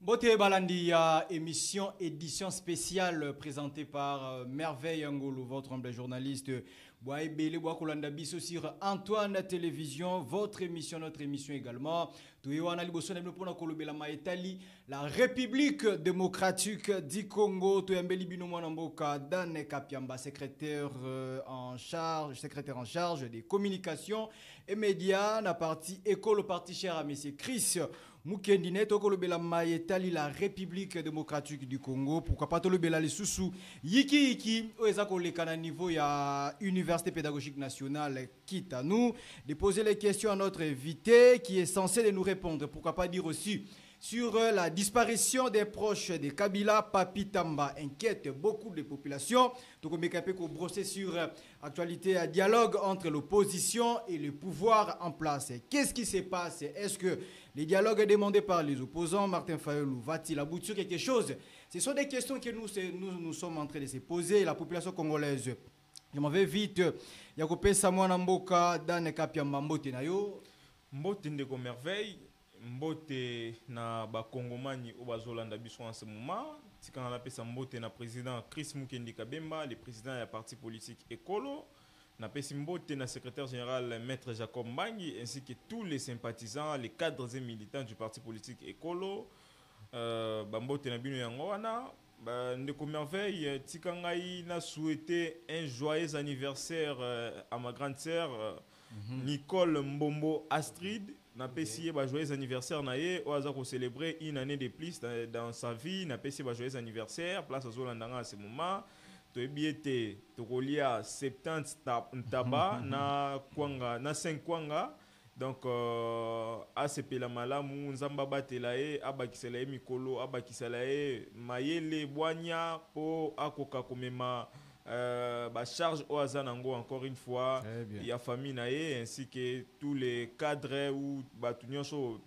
Bote Balandi, émission, édition spéciale présentée par Merveille Angolo, votre humble journaliste. Boaibele Boakolanda Bisso sur Antoine Télévision, votre émission, notre émission également. La République démocratique du Congo, Dan Kapiamba, secrétaire en charge des communications et médias, la partie école, le parti cher à M. Chris Mukendine, Tokolobela Maetali, la République démocratique du Congo. Pourquoi pas Tolobela les Soussou, Yiki, Oezako Lekana niveau, il y a Université pédagogique nationale, quitte à nous, de poser les questions à notre invité qui est censé de nous répondre. Pourquoi pas dire aussi sur la disparition des proches de Kabila, Papi Tamba inquiète beaucoup de populations. Donc on est brosser sur l'actualité, un dialogue entre l'opposition et le pouvoir en place. Qu'est-ce qui se passe? Est-ce que les dialogues demandés par les opposants, Martin Fayolou, va-t-il aboutir quelque chose? Ce sont des questions que nous sommes en train de se poser, la population congolaise. Je m'en vais vite. Yakope Samuana Mboka, Dan Kapiamba Mbote Nayo. Mbote Ndeko Merveille. Mbote na bakongomani au bazolanda biso en ce moment. Tikana la pesa mbote na président Chris Mukendi Kabemba, le président du parti politique Ekolo. Na pesi mbote na secrétaire général Maître Jacob Mbangi ainsi que tous les sympathisants, les cadres et militants du parti politique Ekolo. Mbote na bino yango wana. Ndeko Merveille, tikangai na souhaité un joyeux anniversaire à ma grande sœur Nicole Mbombo Astrid. Na pesi ba joyeux anniversaire na ye o aza ko célébrer une année de plus dans sa vie. Na pesi ba joyeux anniversaire place azolandanga à ce moment to ebiete to kolia 70 ntaba na kwanga na 5 kwanga. Donc a sepela malamu nzamba batela ye abakisela ye mikolo abakisela ye mayele bwanya po akoka komema charge au Azanango encore une fois, il y a famille naé ainsi que tous les cadres ou batunyoso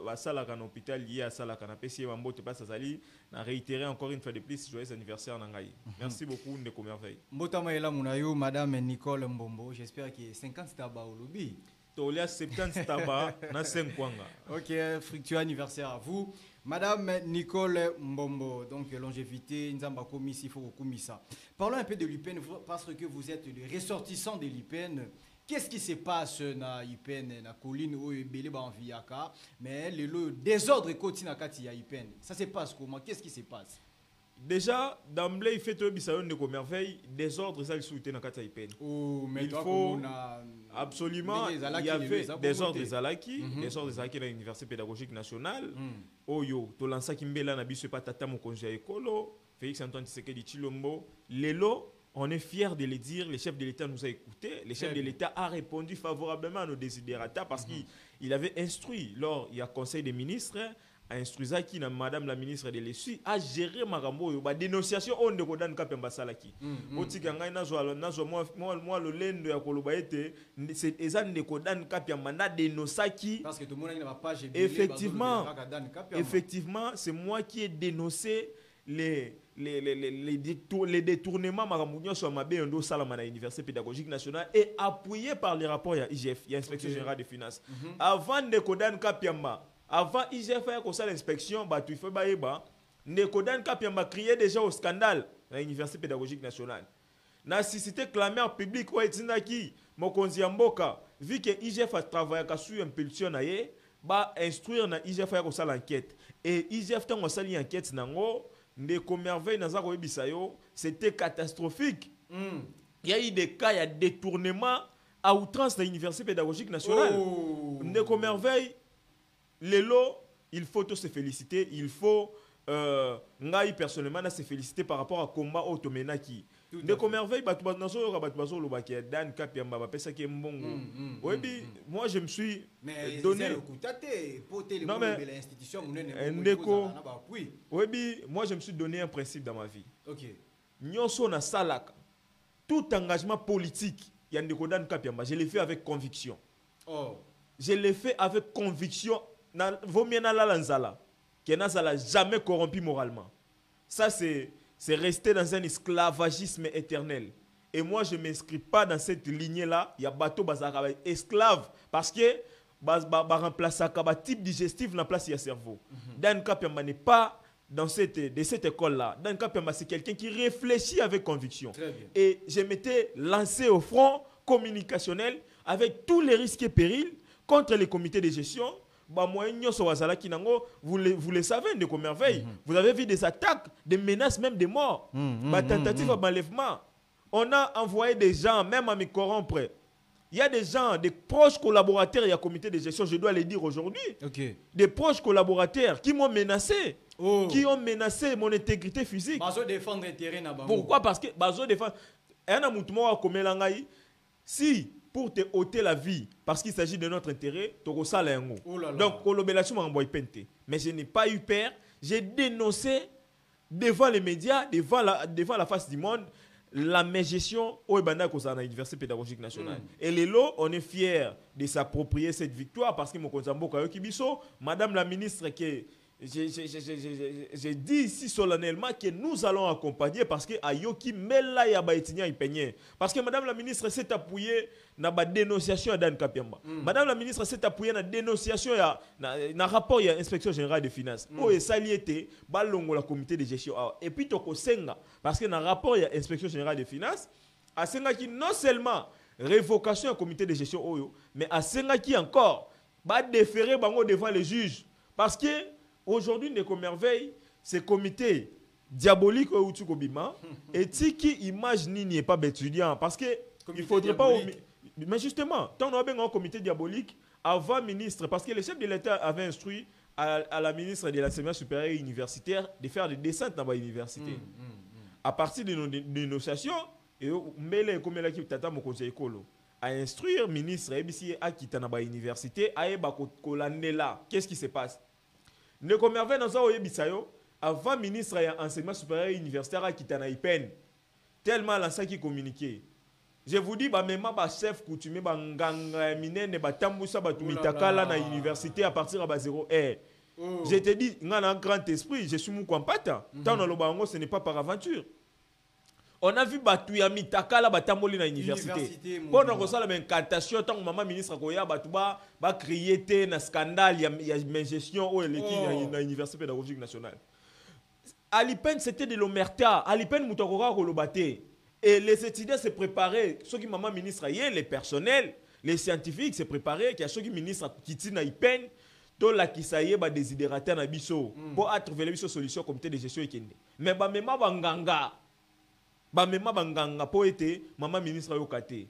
basala kan hôpital lié à sala kan apesi mambote pas sazali na réitérer encore une fois de plus joyeux anniversaire nangai. Merci beaucoup Ndeko Merveille. Mbota maela munayo madame Nicole Mbombo, j'espère que 50 tabac au lobby. Tolia 70 tabac na 5 kwanga. OK, fructueux anniversaire à vous. Madame Nicole Mbombo, donc longévité, Nzamba Komisi, Komisa. Parlons un peu de l'UPN, parce que vous êtes le ressortissant de l'UPN. Qu'est-ce qui se passe dans l'UPN, dans la colline où il y a Viaka, mais le désordre continue à l'UPN. Ça se passe comment? Qu'est-ce qui se passe? Déjà, d'emblée, il fait tout ça de merveille, désordre, ça le soutient dans la IPN. Il faut absolument, il y avait désordre Zalaki, désordre Zalaki dans l'Université pédagogique nationale. Oyo, to lança Kimbela na biso pa tata mokonzi ekolo, Félix Antoine Tshisekedi Tshilombo, lelo, on est fiers de le dire, le chef de l'État nous a écoutés, le chef de l'État a répondu favorablement à nos désidérata parce qu'il avait instruit, lors il y a conseil des ministres, a instruit qui na madame la ministre de l'Essuie a géré marambo yo ba dénonciation on de kodan kapemba salaki otika ngai nazo moi le lendo ya koloba ete c'est ezan de kodan kapemba na dénoncaki parce que tout le monde n'a pas page effectivement c'est moi qui ai dénoncé les détournements marambo sur mabe ndo salama na université pédagogique nationale et appuyé par les rapports ya IGF ya inspection générale des finances avant de kodan kapemba. Avant IGF a fait l'inspection, il faut Nekodan Kapiamba crié déjà au scandale à l'Université pédagogique nationale. La nécessité clameur publique ou etinaki Mokonzi Mboka vu que IGF a travaillé sur impulsion ba instruire na IGF a fait l'enquête et IGF tant fait l'enquête nango Ndeko Merveille na zako bisayo c'était catastrophique. Il y a eu des cas il y a détournement à outrance dans l'Université pédagogique nationale. Ndeko Merveille Lelo, il faut tous se féliciter, il faut ngai personnellement se féliciter par rapport à combat automenaki. Ndeko Merveille Dan Kapiamba pesa ki mbongo. Moi je me suis donné non mais Ndeko moi je me suis donné un principe dans ma vie. OK. Nyonso na salaka. Tout engagement politique, il y a Ndeko Dan Kapiamba, je l'ai fait avec conviction. Je l'ai fait avec conviction. Vaut mieux na la lanzala qui n'a jamais corrompu moralement. Ça c'est rester dans un esclavagisme éternel. Et moi je m'inscris pas dans cette lignée là. Il y a bateau bazara esclave parce que remplacer un type digestif dans la place du cerveau. Dan Kapiamba n'est pas de cette école-là. Dan Kapiamba, c'est quelqu'un qui réfléchit avec conviction. Et je m'étais lancé au front communicationnel avec tous les risques et périls contre les comités de gestion. Vous le savez, de merveille. Vous avez vu des attaques, des menaces, même des morts. Tentatives d'enlèvement. On a envoyé des gens, même à me corrompre. Il y a des gens, des proches collaborateurs, il y a un comité de gestion, je dois le dire aujourd'hui. Des proches collaborateurs qui m'ont menacé. Qui ont menacé mon intégrité physique. Pourquoi? Parce que Bazo défend. Si pour te ôter la vie, parce qu'il s'agit de notre intérêt, tu as un mot. Donc, mais je n'ai pas eu peur. J'ai dénoncé devant les médias, devant la face du monde, la mégestion au l'Université pédagogique nationale. Et les lots, on est fiers de s'approprier cette victoire parce que Madame la ministre, j'ai dit ici solennellement que nous allons accompagner parce que Ayoki Mela ya Baetinia Ipenye. Parce que Madame la ministre s'est appuyée dans la dénonciation à Dan Kapiamba. Madame la ministre s'est appuyée dans la dénonciation dans le rapport de l'inspection générale des finances. Où est saliété, balongo la comité de gestion. Et puis toko senga parce que dans le rapport de l'inspection générale des finances, a senga qui non seulement révocation au comité de gestion oyo, mais a senga qui encore va déférer bango devant les juges parce que aujourd'hui, Ndeko Merveille, ce comité diabolique au Utukobima, et qui image n'est pas étudiant parce que il faudrait pas. Mais justement, tant on a un comité diabolique avant ministre, parce que le chef de l'État avait instruit à la ministre de l'enseignement supérieur et universitaire de faire des descentes dans l'université. À partir de nos négociations, et Mbele comme la qui tata mon conseil écolo à instruire ministre ABC à quitter dans l'université, à eba kolandela. Qu'est-ce qui se passe? Ndeko Merveille dans ça avant ministre de l'enseignement supérieur et universitaire qui t'a peine tellement l'ancien qui communiquait. Je vous dis même ba chef coutumier ba nganga minene ba tambusa ba tumitakala na université à partir de 0 heure. Je te dis ngana un grand esprit, je suis mon compata. Tant dans le bango ce n'est pas par aventure. On a vu Batuya Mitakala Batamboli na université. Pendant que ça la incantation tant que maman ministre Koya Batuba ba crier na scandale il y a une gestion au l'équipe na université pédagogique nationale. Alipen c'était de l'omerta, Alipen Mutokora Kolobate et les étudiants se préparaient, ceux qui maman ministre hier les personnels, les scientifiques se préparaient qu'il y a ceux qui ministre qui na Ipen to la kisaye ba désidérateur na biso pour trouver biso solution comité de gestion ekende. Mais ba mema banganga Bamema banganga po été maman ministre yokate.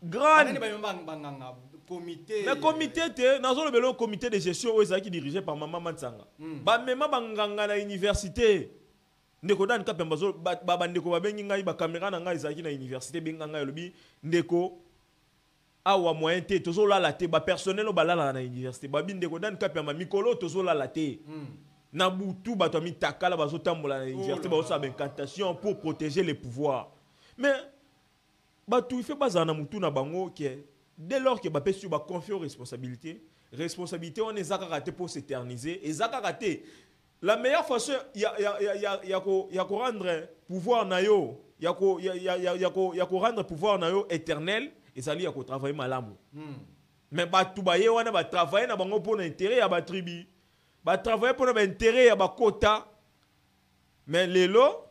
Grand comité. Le comité était dans le comité de gestion qui dirigé par maman Mansanga. Bamema banganga na université. Ndeko dan kapemba zo baba ndeko babengi ngai ba caméra na ngai zaki na université benganga lobi ndeko awa moyen te tozo la te ba personnel ba la na université babi ndeko dan kapemba mikolo tozo la te. Nabutu batomi takala bazotambola na université bazo ba incantation pour protéger les pouvoirs. Mais batu il fait pas na mutu na bango que dès lors que ba pesu ba confier aux responsabilités on est zakaraté pour s'éterniser et zakaraté la meilleure façon ya ko rendre pouvoir na yo ya ko rendre pouvoir na yo éternel et ça li ya ko travailler malamu. Mais batu ba ye wana ba travailler na bango pour l'intérêt ya ba tribu. Va travailler pour l'intérêt à ba quota. Mais les lots,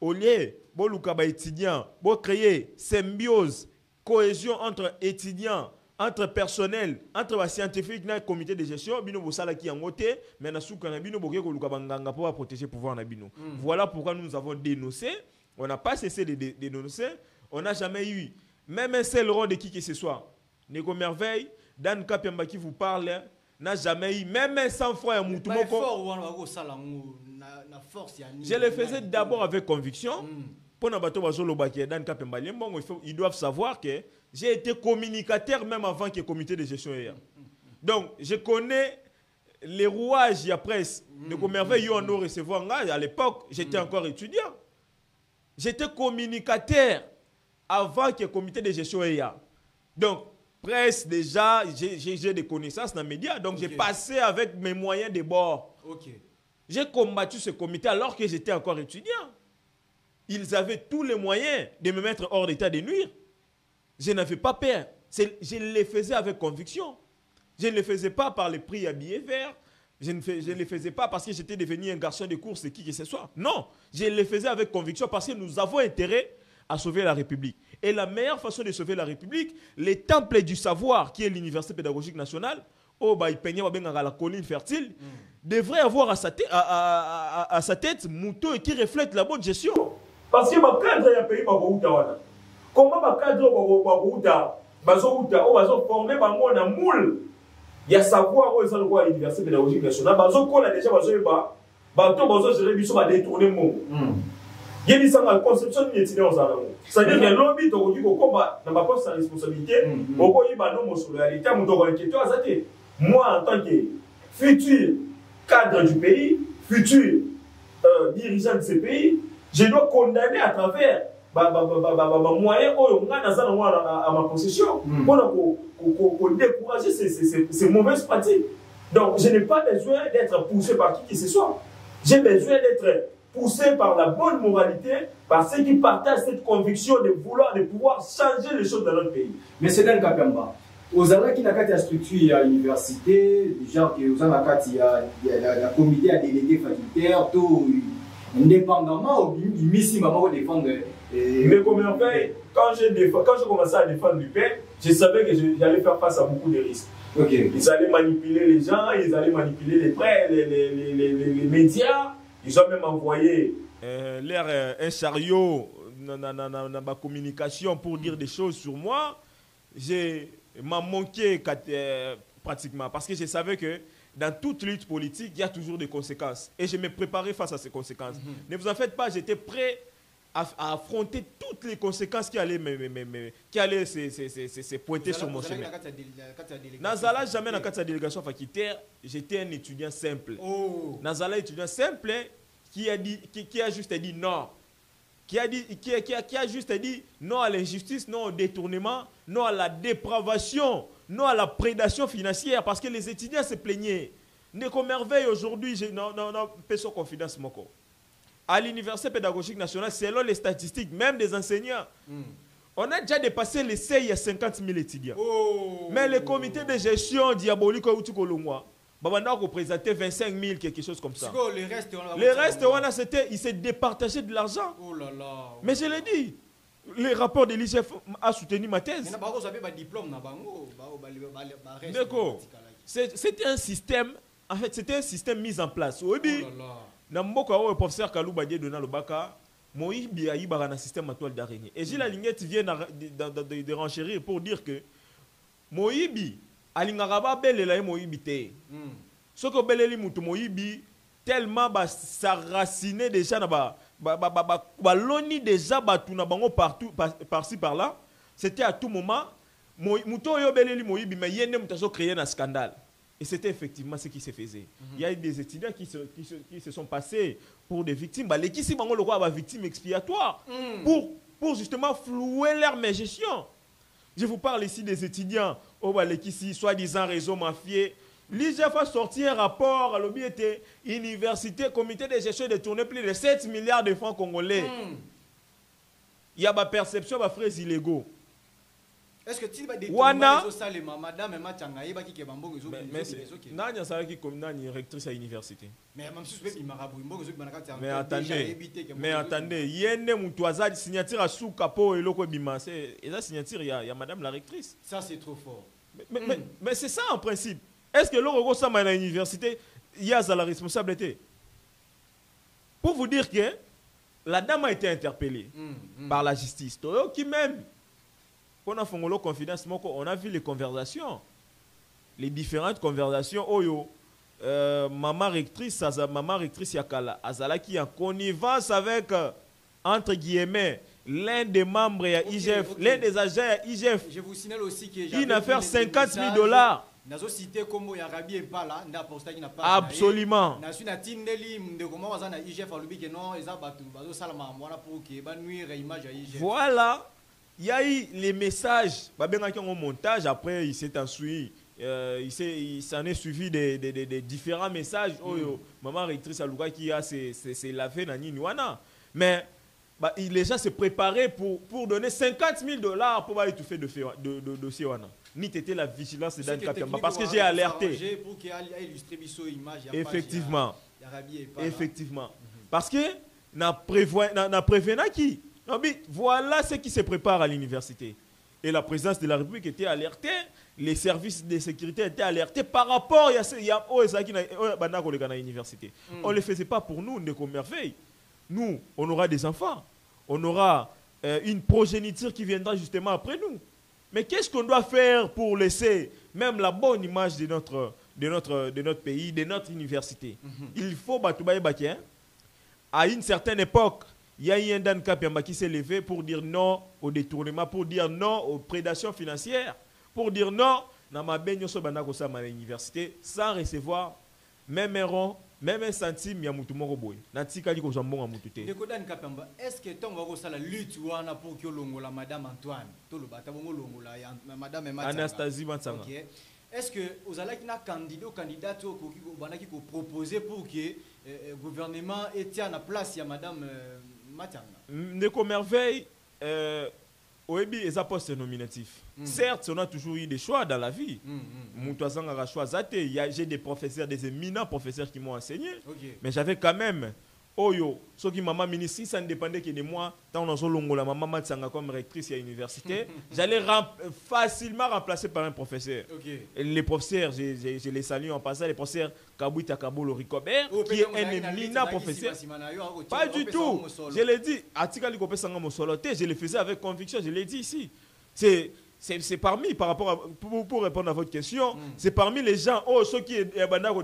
au lieu de étudiants, pour créer symbiose, cohésion entre étudiants, entre personnel, entre scientifiques et comité de gestion, bino bosala qui en côté, mais na soukana bino boké ko lukabanganga pour protéger le pouvoir na bino. Voilà pourquoi nous avons dénoncé. On n'a pas cessé de dénoncer. On n'a jamais eu même un seul rôle de qui que ce soit. Ndeko Merveille, Dan Kapiamba qui vous parle. N'a jamais eu même 100 francs à Moutoumoko. Je le faisais d'abord avec conviction. Ils doivent savoir que j'ai été communicateur même avant que le comité de gestion ait. Donc, je connais les rouages de la presse. De Merveille, ils ont recevoir. À l'époque, j'étais encore étudiant. J'étais communicateur avant que le comité de gestion ait. Donc, presse déjà, j'ai des connaissances dans les médias, donc j'ai passé avec mes moyens de bord. J'ai combattu ce comité alors que j'étais encore étudiant. Ils avaient tous les moyens de me mettre hors d'état de nuire. Je n'avais pas peur. Je les faisais avec conviction. Je ne le faisais pas par les prix à billets verts. Je ne le faisais pas parce que j'étais devenu un garçon de course et qui que ce soit. Non, je le faisais avec conviction parce que nous avons intérêt à sauver la République. Et la meilleure façon de sauver la République, les temples du savoir, qui est l'Université pédagogique nationale, la colline fertile, devrait avoir à sa tête Mouto qui reflète la bonne gestion. Parce que le cadre du pays, comment le cadre va former un moule. Il y a savoir où est l'Université pédagogique nationale. Il y a déjà détourner le monde. Il y a une conception de l'étudiant. C'est-à-dire qu'il y a un lobby qui combat dans ma poste de responsabilité. Moi, en tant que futur cadre du pays, futur dirigeant de ce pays, je dois condamner à travers moyens à ma possession pour décourager ces mauvaises pratiques. Donc, je n'ai pas besoin d'être poussé par qui que ce soit. J'ai besoin d'être poussé par la bonne moralité, par ceux qui partagent cette conviction de pouvoir changer les choses dans notre pays. Mais c'est dans le Kapiamba. Aux endroits qui n'ont pas structure à l'université, genre que aux endroits il y a la comité à délégué facultaire, tout indépendamment, il maman défendre. Mais comment faire quand je commençais à défendre du père, je savais que j'allais faire face à beaucoup de risques. Okay. Ils allaient manipuler les gens, ils allaient manipuler les prêts, les médias. Ils ont même envoyé un chariot dans ma communication pour dire des choses sur moi. M'a manqué pratiquement parce que je savais que dans toute lutte politique, il y a toujours des conséquences. Et je me préparais face à ces conséquences. Ne vous en faites pas, j'étais prêt à affronter toutes les conséquences qui allaient se pointer sur mon chemin. Nazala, jamais dans la délégation facultaire, j'étais un étudiant simple. Nazala, étudiant simple qui a juste dit non. Qui a juste dit non à l'injustice, non au détournement, non à la dépravation, non à la prédation financière, parce que les étudiants se plaignaient. Neko merveille aujourd'hui, non, personne confidence moko. À l'Université pédagogique nationale, selon les statistiques, même des enseignants, on a déjà dépassé les seuils à 50 000 étudiants. Mais le comité de gestion diabolique Babanda représentait 25 000, quelque chose comme ça. Les restes, ils se départageaient de l'argent. Mais je l'ai dit, les rapports de l'IGF a soutenu ma thèse. C'était un système, en fait, c'était un système mis en place. Le professeur Kalou Badie donna le baka, Moïbi a eu un système à toile d'araignée. Et Gilles Alinguette vient de renchérir pour dire que Moïbi, Alingaraba Belé Moïbi te. Ce que Belé Moutou Moïbi, tellement s'arraciné déjà, l'oni déjà partout, par-ci par-là, c'était à tout moment. Moutou Belé Moïbi, mais il y a créé un scandale. Et c'était effectivement ce qui se faisait. Il y a eu des étudiants qui se sont passés pour des victimes. Les qui sont victimes expiatoires pour justement flouer leur gestion. Je vous parle ici des étudiants qui soi-disant réseau mafieux. L'IGF a sorti un rapport à l'objet université, comité de gestion détourné plus de 7 milliards de francs congolais. Il y a ma perception de frais illégaux. Est-ce que tu vas dire que madame Machanga est qui est bambou rectrice à l'université. Mais attendez, il y a une signature à sous capot et l'autre bimassé. Et la signature, il y a madame la rectrice. Ça, c'est trop fort. Mais c'est ça en principe. Est-ce que l'autre ça à l'université, il y a la responsabilité? Pour vous dire que la dame a été interpellée par la justice. Qui même. On a fait une confidence, on a vu les conversations, les différentes conversations. Maman rectrice Yakala, Azala qui est en connivence avec, entre guillemets, l'un des membres de l'IGF, l'un des agents de l'IGF. Je vous signale aussi que j'ai une affaire 50 000 $. Nazo cité comme Yarabi et Pala, n'a posté qui n'a pas. Absolument. Nasu na tindeli de comment on a IGF alubi que non, ils abatu, bazo salama, voilà pour que ba nuire image à IGF. Voilà. Il y a eu les messages, un montage, après il s'est ensuite, il s'en est suivi des différents messages. Maman rectrice Alouka qui a s'est lavé dans Niwana. Mais les gens se préparaient pour donner 50 000 $ pour étouffer de dossier. ni t'étais la vigilance de Dan Kapiamba. Parce que j'ai alerté. Pour qu'il illustre biso image. Effectivement. Effectivement. Parce que na prévenant qui. Voilà ce qui se prépare à l'université. Et la présidence de la République était alertée, les services de sécurité étaient alertés par rapport à l'université. On ne le faisait pas pour nous, Ndeko Merveille. Nous, on aura des enfants, on aura une progéniture qui viendra justement après nous. Mais qu'est-ce qu'on doit faire pour laisser même la bonne image de notre pays, de notre université? Il faut à une certaine époque, il y a eu un Dan Kapiamba qui s'est levé pour dire non au détournement, pour dire non aux prédations financières, pour dire non à l'université sans recevoir même un rond, même un centime, est-ce que tu as la lutte pour que Madame Antoine, Madame Anastasie Matsanga. Est-ce que vous allez un candidat qui proposer pour que le gouvernement ait en place à Madame Matsanga? Ndeko Merveille, Oebi est un poste nominatif. Certes, on a toujours eu des choix dans la vie. J'ai des professeurs, des éminents professeurs qui m'ont enseigné. Mais j'avais quand même, ceux qui maman ministre, ça ne dépendait que de moi. Tant on a la maman Matsanga comme rectrice à l'université, j'allais facilement remplacer par un professeur. Les professeurs, je les salue en passant, les professeurs Kabouita Kabolo Ricobert, qui est un éminent professeur. Pas du tout. Je l'ai dit, je le faisais avec conviction, je l'ai dit ici. C'est parmi, par rapport à, pour répondre à votre question, c'est parmi les gens, ceux qui dépendent,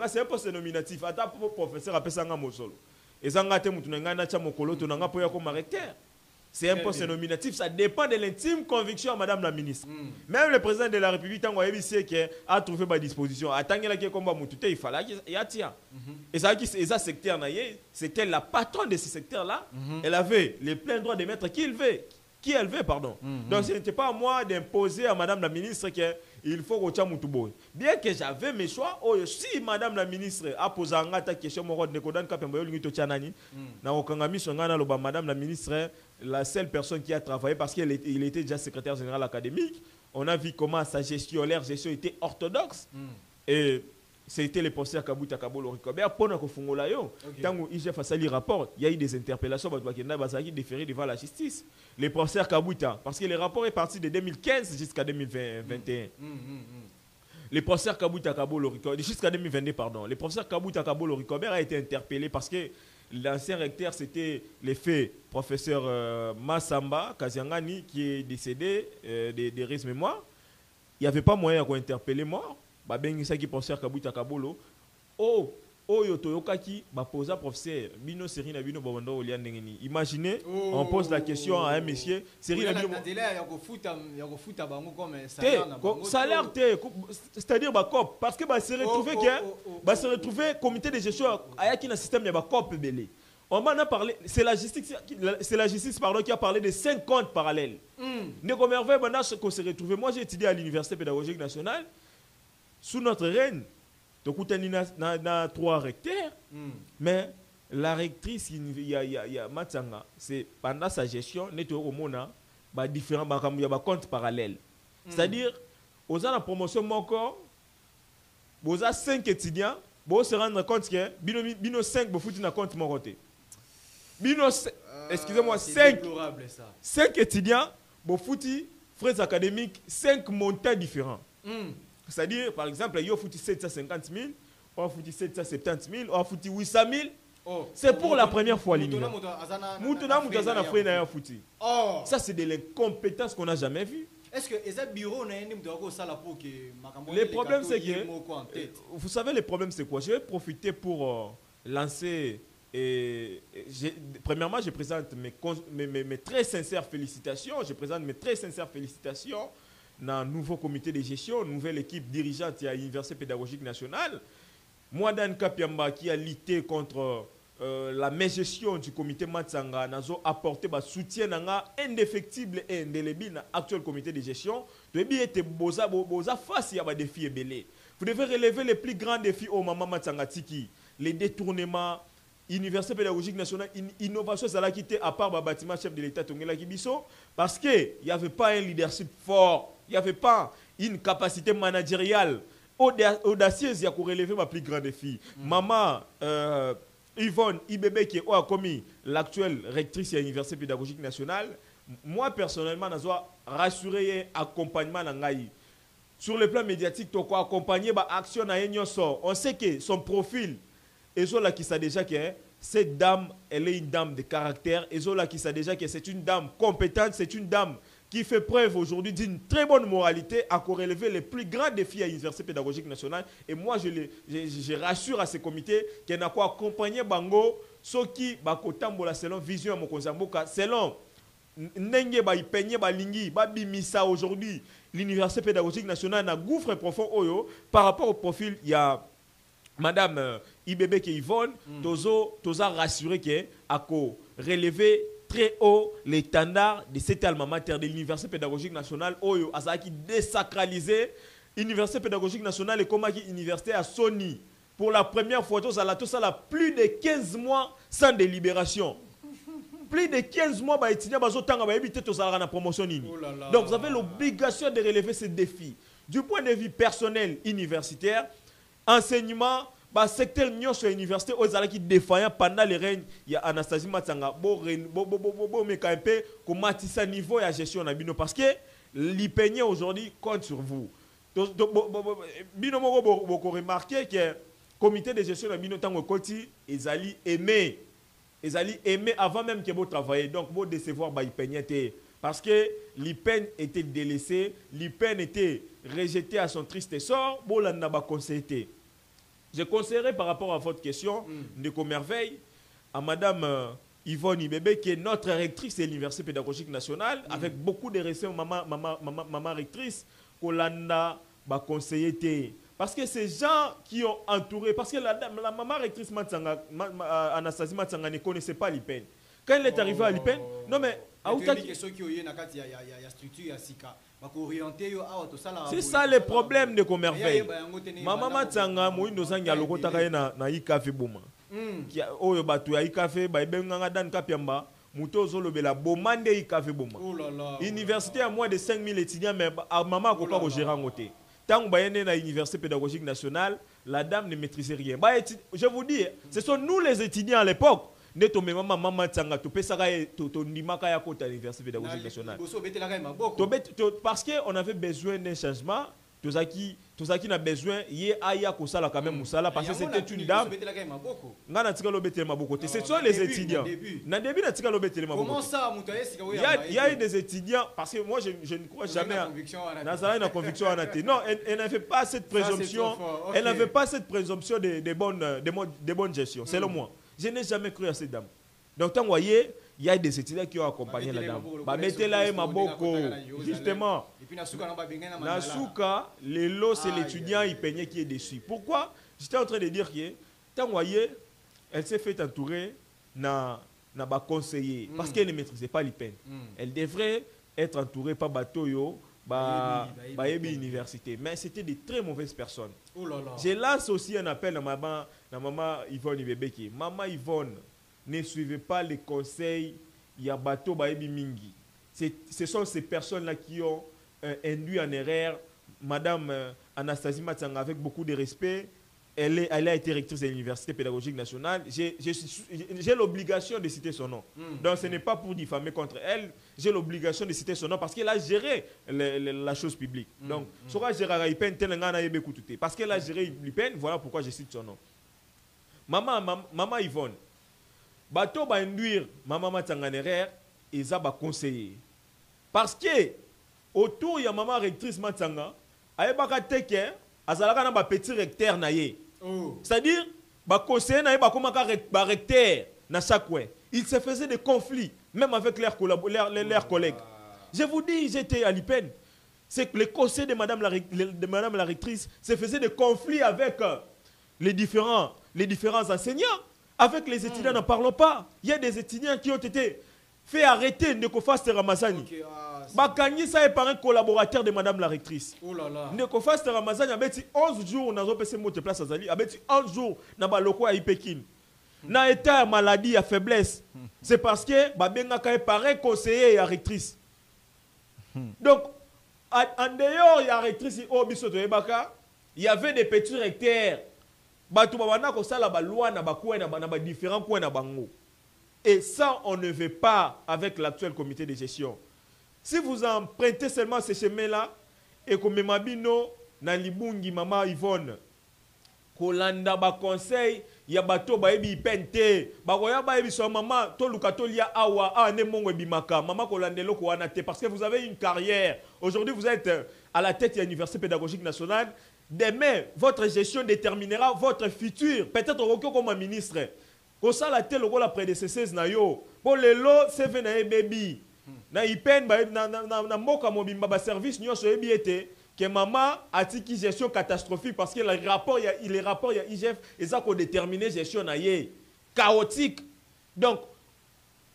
c'est un poste nominatif. Attends, professeur, appelle ça Mosolo. C'est un poste nominatif, ça dépend de l'intime conviction à Madame la ministre. Même le président de la République, a trouvé ma disposition. Il fallait qu'il y ait. Et ça, secteur, c'était la patronne de ce secteur-là. Elle avait le plein droit de mettre qui elle veut, pardon. Donc ce n'était pas à moi d'imposer à Madame la ministre qu'il faut que tu Moutoubou. Bien que j'avais mes choix, si Madame la ministre a posé une question, Madame la ministre, la seule personne qui a travaillé, parce qu'il était déjà secrétaire général académique, on a vu comment sa gestion était orthodoxe. Et c'était le professeur Kabouta Kabolo Ricobert. Pendant que Fungola yo, tant que IGF a sali rapport, il y a eu des interpellations qui déférées devant la justice. Le professeur Kabouta, parce que le rapport est parti de 2015 jusqu'à 2021. Le professeur Kabouta Kabolo Ricobert, jusqu'à 2022, pardon. Le professeur Kabouta Kabolo Ricobert a été interpellé parce que l'ancien recteur, c'était l'effet professeur Massamba Kaziangani, qui est décédé de risque mémoire. Il n'y avait pas moyen d'interpeller moi. Qui professeur Kabouta Kabolo posa professeur bino Serina bino Bobondo Oliandengeni. Imaginez, on pose la question à un monsieur Serina bino salaire, c'est-à-dire cop, parce que se retrouver comité de gestion ayaki na système ya cop belé. On m'en a parlé, c'est la justice pardon, qui a parlé de 5 comptes parallèles. Ndeko Merveille, qu'on s'est retrouvé. Moi j'ai étudié à l'université pédagogique nationale. Sous notre règne, il y a 3 recteurs, mais la rectrice, il y a Matsanga, c'est pendant sa gestion, il y a différents comptes parallèles. C'est-à-dire, aux la promotion, vous avez 5 étudiants, vous se rendre compte que bino 5 vous foutez dans compte mon côté. Excusez-moi, 5 étudiants, vous foutez frais académiques, 5 montants différents. C'est-à-dire, par exemple, il y a 750 000, on a 770 000, on a 800 000. C'est pour la première fois à l'université. Ça, c'est de l'incompétence qu'on n'a jamais vue. Est-ce que les bureaux le problème, c'est que... Vous savez, le problème, c'est quoi? Je vais profiter pour lancer... premièrement, je présente mes très sincères félicitations. Dans un nouveau comité de gestion, nouvelle équipe dirigeante à l'Université pédagogique nationale. Moi, Dan Kapiamba, qui a lutté contre la mégestion du comité Matsanga, n'a apporté un soutien indéfectible et indélébile à l'actuel comité de gestion. Vous devez relever les plus grands défis au Maman Matsanga Tiki, les détournements. Université pédagogique nationale, innovation, ça l'a quitté à part le bâtiment chef de l'État, parce qu'il n'y avait pas un leadership fort. Il n'y avait pas une capacité managériale audacieuse pour relever ma plus grand défi. Maman Yvonne Ibebe qui est commis l'actuelle rectrice de l'Université pédagogique nationale, moi personnellement, je dois rassurer accompagnement nangai. Sur le plan médiatique, tu as accompagné l'action à Enyonso. On sait que son profil, et là qui sait déjà que cette dame, elle est une dame de caractère, et là qui sait déjà que c'est une dame compétente, c'est une dame qui fait preuve aujourd'hui d'une très bonne moralité à relever les plus grands défis à l'Université pédagogique nationale. Et moi, je rassure à ce comité qu'elle n'a pas accompagné Bango, ce qui va selon vision à Mokonzamboka, selon Nenge ba ipenye ba lingi ba bimisa aujourd'hui l'Université pédagogique nationale na gouffre profond oyo par rapport au profil il y a madame Ibebe qui Yvonne toza rassuré que ako relever très haut les standards de cette alma mater de l'Université pédagogique nationale oyo azaki désacraliser l'Université pédagogique nationale et comme université à Sony pour la première fois ça a plus de 15 mois sans délibération. Plus de 15 mois, les étudiants vont éviter la promotion. Donc, vous avez l'obligation de relever ces défis. Du point de vue personnel universitaire, enseignement, le secteur union sur l'université, ils ont défaillant pendant les règnes. Il y a Anastasie Matsanga, comment ça niveau de gestion parce que l'IPN aujourd'hui compte sur vous. Vous remarqué que le comité de gestion de Bino Tango Koti, ils allaient aimer. Ils allaient aimer avant même que vous travailliez. Donc, vous décevoir l'IPN. Parce que l'IPN était délaissé, l'IPN était rejeté à son triste sort, vous l'avez conseillé. Je conseillerais par rapport à votre question, Ndeko Merveille, à Madame Yvonne Ibebe, qui est notre rectrice de l'Université pédagogique nationale, avec beaucoup de respect, maman rectrice, qu'on l'a conseillé. Parce que ces gens qui ont entouré, parce que la maman rectrice Anastasie Matsanga ne connaissait pas l'IPN. Quand elle est arrivée à l'IPN, non mais... C'est ça le problème de Comerveille. Maman Matsanga, moi, nous avons dit que na ikafe boma. Oyo batu ya ikafe, ba ebenganga dan kapiamba. Muto zolobela bomande ikafe boma. Université à moins de 5000 étudiants, mais maman a pas géré en côté. Tant que vous à l'Université pédagogique nationale, la dame ne maîtrisait rien. Je vous dis, ce sont nous les étudiants à l'époque. Parce qu'on avait besoin d'un changement. Tout ça qui a besoin, parce que c'était une dame. Ce sont les étudiants. Comment ça, il y a des étudiants, parce que moi je ne crois jamais à la conviction. Non, elle n'avait pas cette présomption. Elle n'avait pas cette présomption de bonne gestion. C'est le moins. Je n'ai jamais cru à cette dame. Donc, vous voyez, il y a des étudiants qui ont accompagné la dame. Justement, Nasuka, les lots, c'est l'étudiant Ipenye qui est déçu. Pourquoi? J'étais en train de dire que, vous voyez, elle s'est fait entourer n'a pas conseiller parce qu'elle ne maîtrisait pas l'IPN. Elle devrait être entourée par Batoyo, Bayebi Université. Mais c'était de très mauvaises personnes. Je lance aussi un appel à maman Yvonne Ibebeki. Maman Yvonne, ne suivez pas les conseils Yabato Bayebi Mingi. Ce sont ces personnes-là qui ont induit en erreur Madame Anastasie Matsanga avec beaucoup de respect. Elle a été rectrice de l'Université pédagogique nationale. J'ai l'obligation de citer son nom. Donc ce n'est pas pour diffamer contre elle. J'ai l'obligation de citer son nom parce qu'elle a géré la chose publique. Donc, parce qu'elle a géré l'IPN, voilà pourquoi je cite son nom. Maman Yvonne, bateau va induire Maman Matsanganerer et ça va conseiller. Parce que autour il y a Maman rectrice Matsanga, elle va teke, azalaka na ba petit recteur na ye. C'est-à-dire, bah conseiller na ye ba comment ba recteur na chaque coin. Il se faisait des conflits, même avec leurs collègues. Je vous dis, j'étais à l'IPN. C'est que les conseils de Madame la rectrice se faisaient des conflits avec les différents enseignants. Avec les étudiants, n'en parlons pas. Il y a des étudiants qui ont été fait arrêter Ndeko Faste Ramazani. Bakani ça est par un collaborateur de Madame la rectrice. Ndeko Faste Ramazani a bêti 11 jours dans un mot de place à Zali, a bêti 11 jours dans Baloko à Ipekin. Na état maladie à faiblesse. C'est parce que Babenga est par un conseiller et rectrice. Donc En dehors, il y a rectrice au bisoto ebaka, il y avait des petits recteurs. Batou babana ko sala ba loi na ba coin na ba différents coins na bango. Et ça, on ne veut pas avec l'actuel comité de gestion. Si vous empruntez seulement ces chemins-là, et que memabino na libungi mama Yvonne, kolanda ba conseil, ya bato ba ebi pente, ba koya ba ebi so mama to lukatolia awa a ne mongo bimaka, mama kolandelo ko wana te parce que vous avez une carrière. Aujourd'hui, vous êtes à la tête de l'Université pédagogique nationale. Demain, votre gestion déterminera votre futur. Peut-être comme un ministre. Ko sala te loko la prédécesseuse na yo. Pour le lot, c'est venu na baby. Na ipen na mboka mobimba ba service nyonso ebi ete que maman a tiki gestion catastrophique parce que les rapports il y a IGF et ça qu'on déterminer gestion na ye chaotique. Donc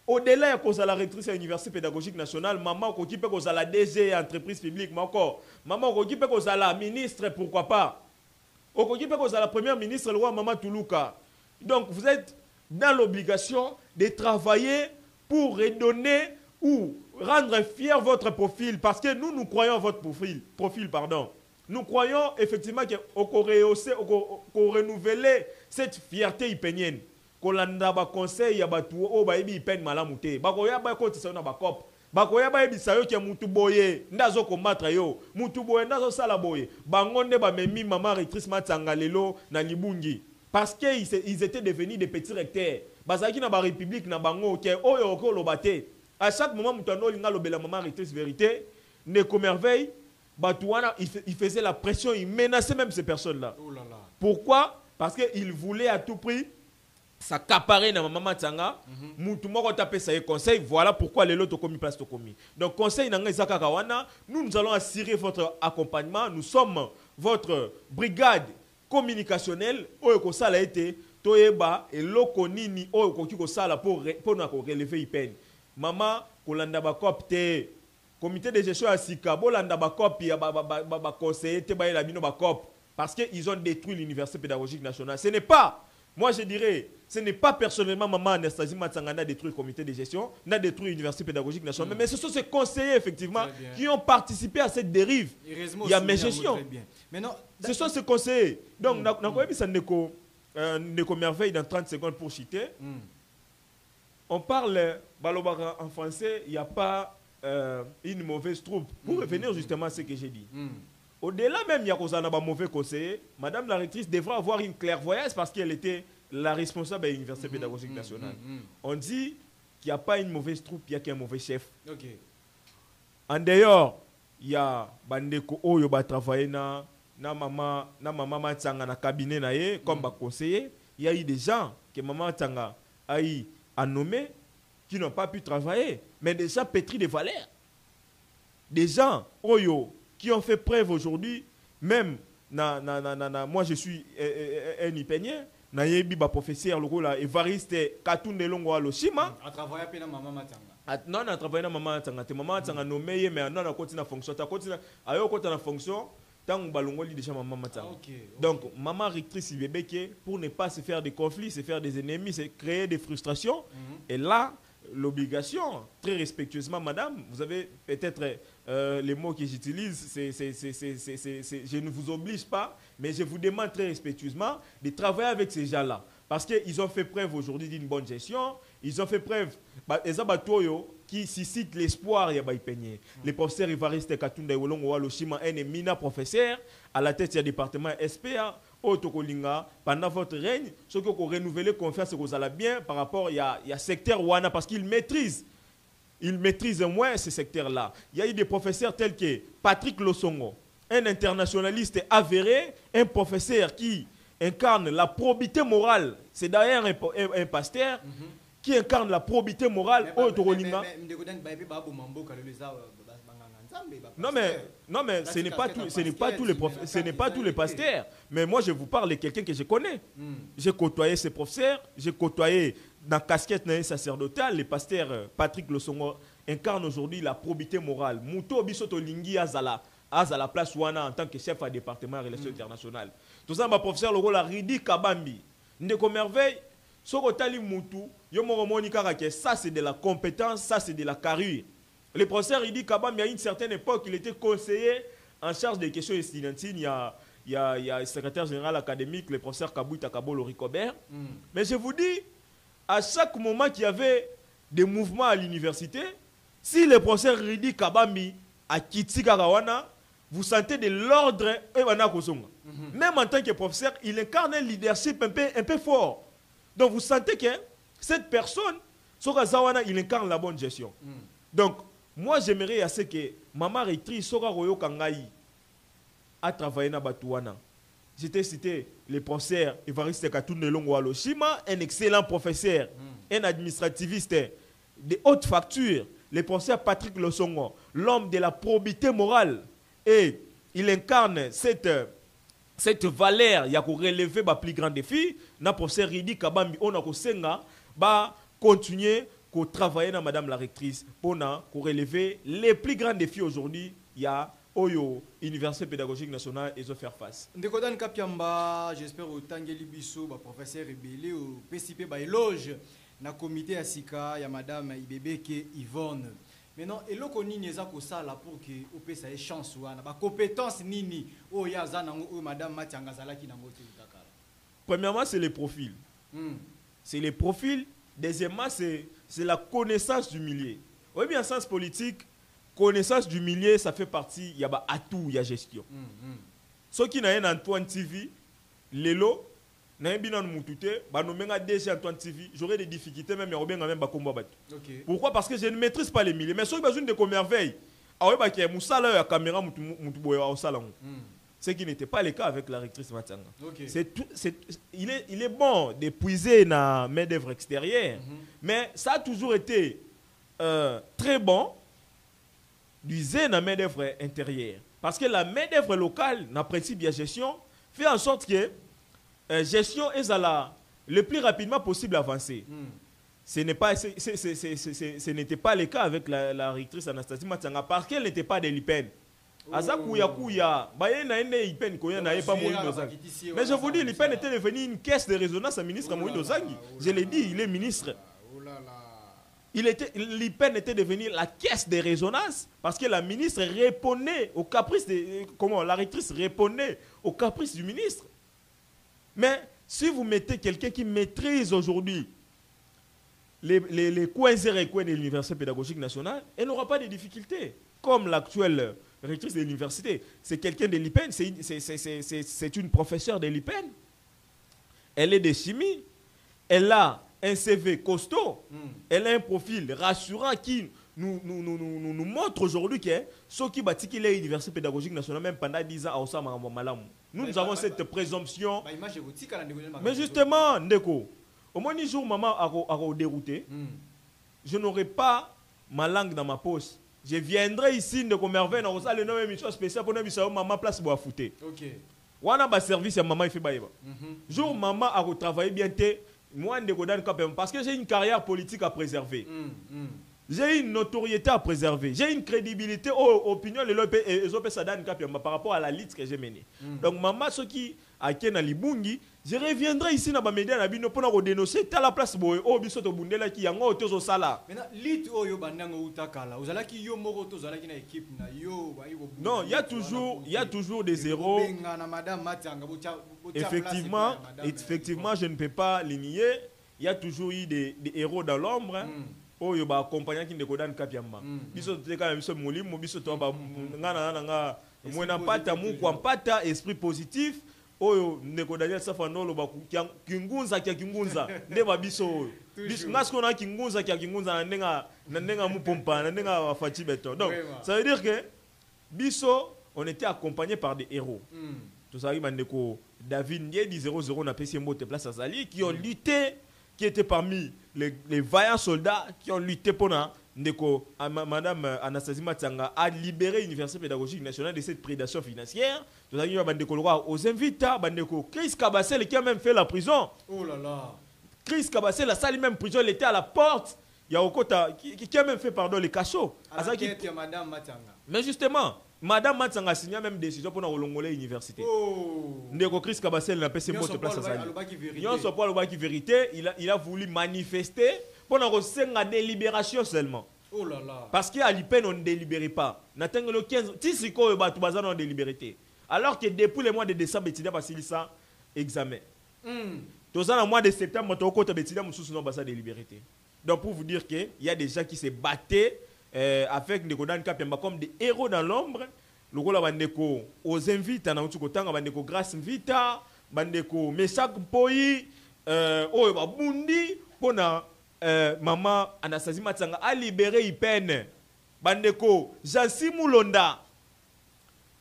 au-delà de la rectrice à l'Université pédagogique nationale, maman qui peut cause la DG entreprise publique, maman qui peut cause la ministre, pourquoi pas, qui peut cause la première ministre, le roi maman Toulouka. Donc vous êtes dans l'obligation de travailler pour redonner ou rendre fier votre profil, parce que nous croyons à votre profil. Nous croyons effectivement qu'on rehausser, qu'on renouveler cette fierté hypénienne. Kolanda ba conseil ya batu o ba ebi pen malamu te bakoya ba ko tsona ba cop bakoya ba ebi sayo ke mutu boye ndazo komatra yo mutu boye ndazo sala boye bangonde ba memi mama rectrice Matanga lelo na libungi parce que ils étaient devenus des petits recteurs bazaki na ba république na bango ke oyo ko lobate à chaque moment mutu ando linga lobela mama rectrice vérité ne commerveille batuana il faisait la pression, il menaçait même ces personnes là. Oh là là. Pourquoi? Parce que il voulait à tout prix s'accaparer na maman Matanga, mutu moko taper ça conseil, voilà pourquoi les lots commis place to commis. Donc conseil nanga izaka kawana, nous allons assurer votre accompagnement, nous sommes votre brigade communicationnelle oyo sala été toyeba et loko nini oyo koki ko sala pour na ko relever ipen. Maman kolanda ba copte comité de gestion asika bolanda ba copie ba conseiller te ba la bino ba cop parce que ils ont détruit l'université pédagogique nationale. Ce n'est pas, moi je dirais, ce n'est pas personnellement maman Anastasie Matanga n'a détruit le comité de gestion, n'a détruit l'université pédagogique nationale, mais ce sont ces conseillers effectivement qui ont participé à cette dérive. Il y a mes gestions. Ce sont ces conseillers. Donc, Neko Merveille dans 30 secondes pour citer. On parle, en français, il n'y a pas une mauvaise troupe. Pour revenir justement à ce que j'ai dit. Au-delà même, il y a un mauvais conseiller. Madame la rectrice devra avoir une clairvoyance parce qu'elle était la responsable de l'Université pédagogique nationale. On dit qu'il n'y a pas une mauvaise troupe, il n'y a qu'un mauvais chef. En dehors, il y a Bandeko Oyo qui travaille na maman Matanga na cabinet na ye, comme conseiller. Il y a eu des gens que maman Matanga a nommé qui n'ont pas pu travailler, mais des gens pétris de valeurs. Des gens Oyo qui ont fait preuve aujourd'hui, même moi je suis un Ipénien. Na yebi ba professeur loko la Evariste Katunde Longo Aloshima a travaillé à maman Matanga. Non, a travaillé na maman Matanga. Te maman Matanga nommé mais non na continue fonction. Ta continue ayo continue na fonction tant balongo li déjà maman Matanga. Donc maman rectrice Ibebeke pour ne pas se faire des conflits, se faire des ennemis, c'est créer des frustrations. Et là l'obligation, très respectueusement, madame, vous avez peut-être les mots que j'utilise, je ne vous oblige pas, mais je vous demande très respectueusement de travailler avec ces gens-là. Parce qu'ils ont fait preuve aujourd'hui d'une bonne gestion, ils ont fait preuve, qui suscite l'espoir, les professeurs Evariste Katunda Wolongo Waloshima, un éminent professeur, à la tête du département SPA, pendant votre règne, ce que vous renouvelez confiance que vous allez bien par rapport il y a secteur Wana parce qu'il maîtrise moins ce secteur-là. Il y a eu des professeurs tels que Patrick Losongo, un internationaliste avéré, un professeur qui incarne la probité morale. C'est d'ailleurs un pasteur qui incarne la probité morale. Non mais ce n'est pas tous les pasteurs. Mais moi je vous parle de quelqu'un que je connais. J'ai côtoyé ces professeurs, j'ai côtoyé dans casquette sacerdotale, le pasteur Patrick Losongo incarne aujourd'hui la probité morale. Muto bisoto lingi azala la place wana en tant que chef à département relations internationales. Tout ça ma professeur le rôle a Ridi Kabambi. Ndeko Merveille, soko tali mutu, yo mo moni kaka que ça c'est de la compétence, ça c'est de la carrure. Le professeur Ridi Kabambi, à une certaine époque, il était conseiller en charge des questions estudiantines. Il y a le secrétaire général académique, le professeur Kabouita Kabolo Ricobert. Mais je vous dis, à chaque moment qu'il y avait des mouvements à l'université, si le professeur Ridi Kabambi a quitté Karawana, vous sentez de l'ordre et même en tant que professeur, il incarne un leadership un peu fort. Donc vous sentez que cette personne, Soka il incarne la bonne gestion. Donc, moi j'aimerais assez que maman rectrice Soka Royo Kangai a travaillé dans Batouana. J'étais cité le professeur Evariste Katoune Longwalo Shima, un excellent professeur, un administrativiste de haute facture, le professeur Patrick Losongo, l'homme de la probité morale. Et il incarne cette valeur, il y a qu'on relever les plus grands défis. Na professeur Ridi Kabambi, on a continuer à travailler dans madame la rectrice pour relever les plus grands défis aujourd'hui. Il y a Université pédagogique nationale et faire face. Ndekodan Kapiamba, j'espère au Tangeli Bisso, professeur Rebélé, au PCP, éloge na comité à Sika, il y a madame Ibebeke Yvonne. Maintenant, et là, nini eza ko sala pour que OP ça ait chance wana ba compétence nini o ya zana o madame Matianga zalaki nango te utakala. Premièrement, c'est les profils. C'est les profils. Deuxièmement, c'est la connaissance du milieu. Oui, bien en sens politique, connaissance du milieu, ça fait partie, il y a atout, il y a gestion. Ceux qui n'ont pas Antoine TV, Lelo, Antoine TV, j'aurais des difficultés même combat. Pourquoi? Parce que je ne maîtrise pas les milieux. Mais ceux qui ont besoin de merveille, ce qui n'était pas le cas avec la rectrice Matanga. Il est bon d'épuiser la main-d'œuvre extérieure, mais ça a toujours été très bon d'user la main-d'œuvre intérieure. Parce que la main-d'œuvre locale, dans le principe de gestion, fait en sorte que gestion est le plus rapidement possible avancer. Ce n'était pas le cas avec la rectrice Anastasie Matanga parce qu'elle n'était pas de l'IPEN. Mais je vous dis, l'IPEN était devenu une caisse de résonance à ministre Moïdo Zangi. Je l'ai dit, il est ministre. L'IPEN était devenu la caisse de résonance parce que la ministre répondait aux caprices la rectrice répondait aux caprices du ministre. Mais si vous mettez quelqu'un qui maîtrise aujourd'hui les coins et coins de l'Université pédagogique nationale, elle n'aura pas de difficultés. Comme l'actuelle rectrice de l'université, c'est quelqu'un de l'IPEN, c'est une professeure de l'IPEN. Elle est de chimie, elle a un CV costaud, elle a un profil rassurant qui nous montre aujourd'hui que ceux qui bâtissent l'Université pédagogique nationale, même pendant 10 ans, nous avons cette présomption. Mais justement, Ndeko, au moins un jour, maman a dérouté, je n'aurai pas ma langue dans ma poche. Je viendrai ici de merveille dans une émission spéciale pour nous maman place pour fouter. On a un service à maman il fait baïba. Jour maman a retravaillé bien moi parce que j'ai une carrière politique à préserver. J'ai une notoriété à préserver. J'ai une crédibilité aux opinions par rapport à la lutte que j'ai menée. Donc maman ce qui a Kena Libungi, je reviendrai ici dans ma média pour dénoncer à la place au bisoto bundela qui yango tozo sala. Maintenant lit oyo bandango utakala. Ozala ki yo moko tozala ki na équipe na yo ba yo. Non, il y a toujours des zéros. Effectivement, je ne peux pas les nier. Il y a toujours eu des héros dans l'ombre. Oyo ba accompagnant qui ne kodan kapiamba. Bisoto teka biso molimo bisoto ba ngana mwena pata mu kwa pata esprit positif. Oyo ndeko Daniel Safanolo ba kingunza kya kingunza nde babiso biso ngasko na kingunza kya kingunza na ndenga mu pompa na ndenga wa fachi beton. Donc ça veut dire que biso on était accompagné par des héros. Tout ça arrive ndeko David Ndiedi 00 na PC Mbote place Azali qui ont lutté, qui étaient parmi les vaillants soldats qui ont lutté pour madame Anastasie Matanga a libéré l'Université pédagogique nationale de cette prédation financière. Nous avons aux invités, Chris Kabassel qui a même fait la prison. Oh là là. Chris Kabassel, la salle même prison, il était à la porte. Il y a Okota qui a même fait les cachots. Madame Matanga. Mais justement, madame Matanga a signé même décision pour l'Ongolais l'université. Ndeko Chris Kabassel n'a pas ses mots de place à ça. Il a voulu manifester pour la délibération seulement. Oh là là. Parce qu'à l'IPEN, on ne délibérait pas. N'attendez le 15, si quoi, on délibéré. Alors que depuis le mois de décembre, il y a ça examen. Dans le mois de septembre, il y a délibéré. Donc pour vous dire qu'il y a des gens qui se battaient avec des comme des héros dans l'ombre. Le rôle bandeko aux invités na utukotanga bandeko grâce vita bandeko Mesak Poi oyo babundi pona maman Anastasie Matsanga a libéré Ipene bandeko Jansi Mulonda,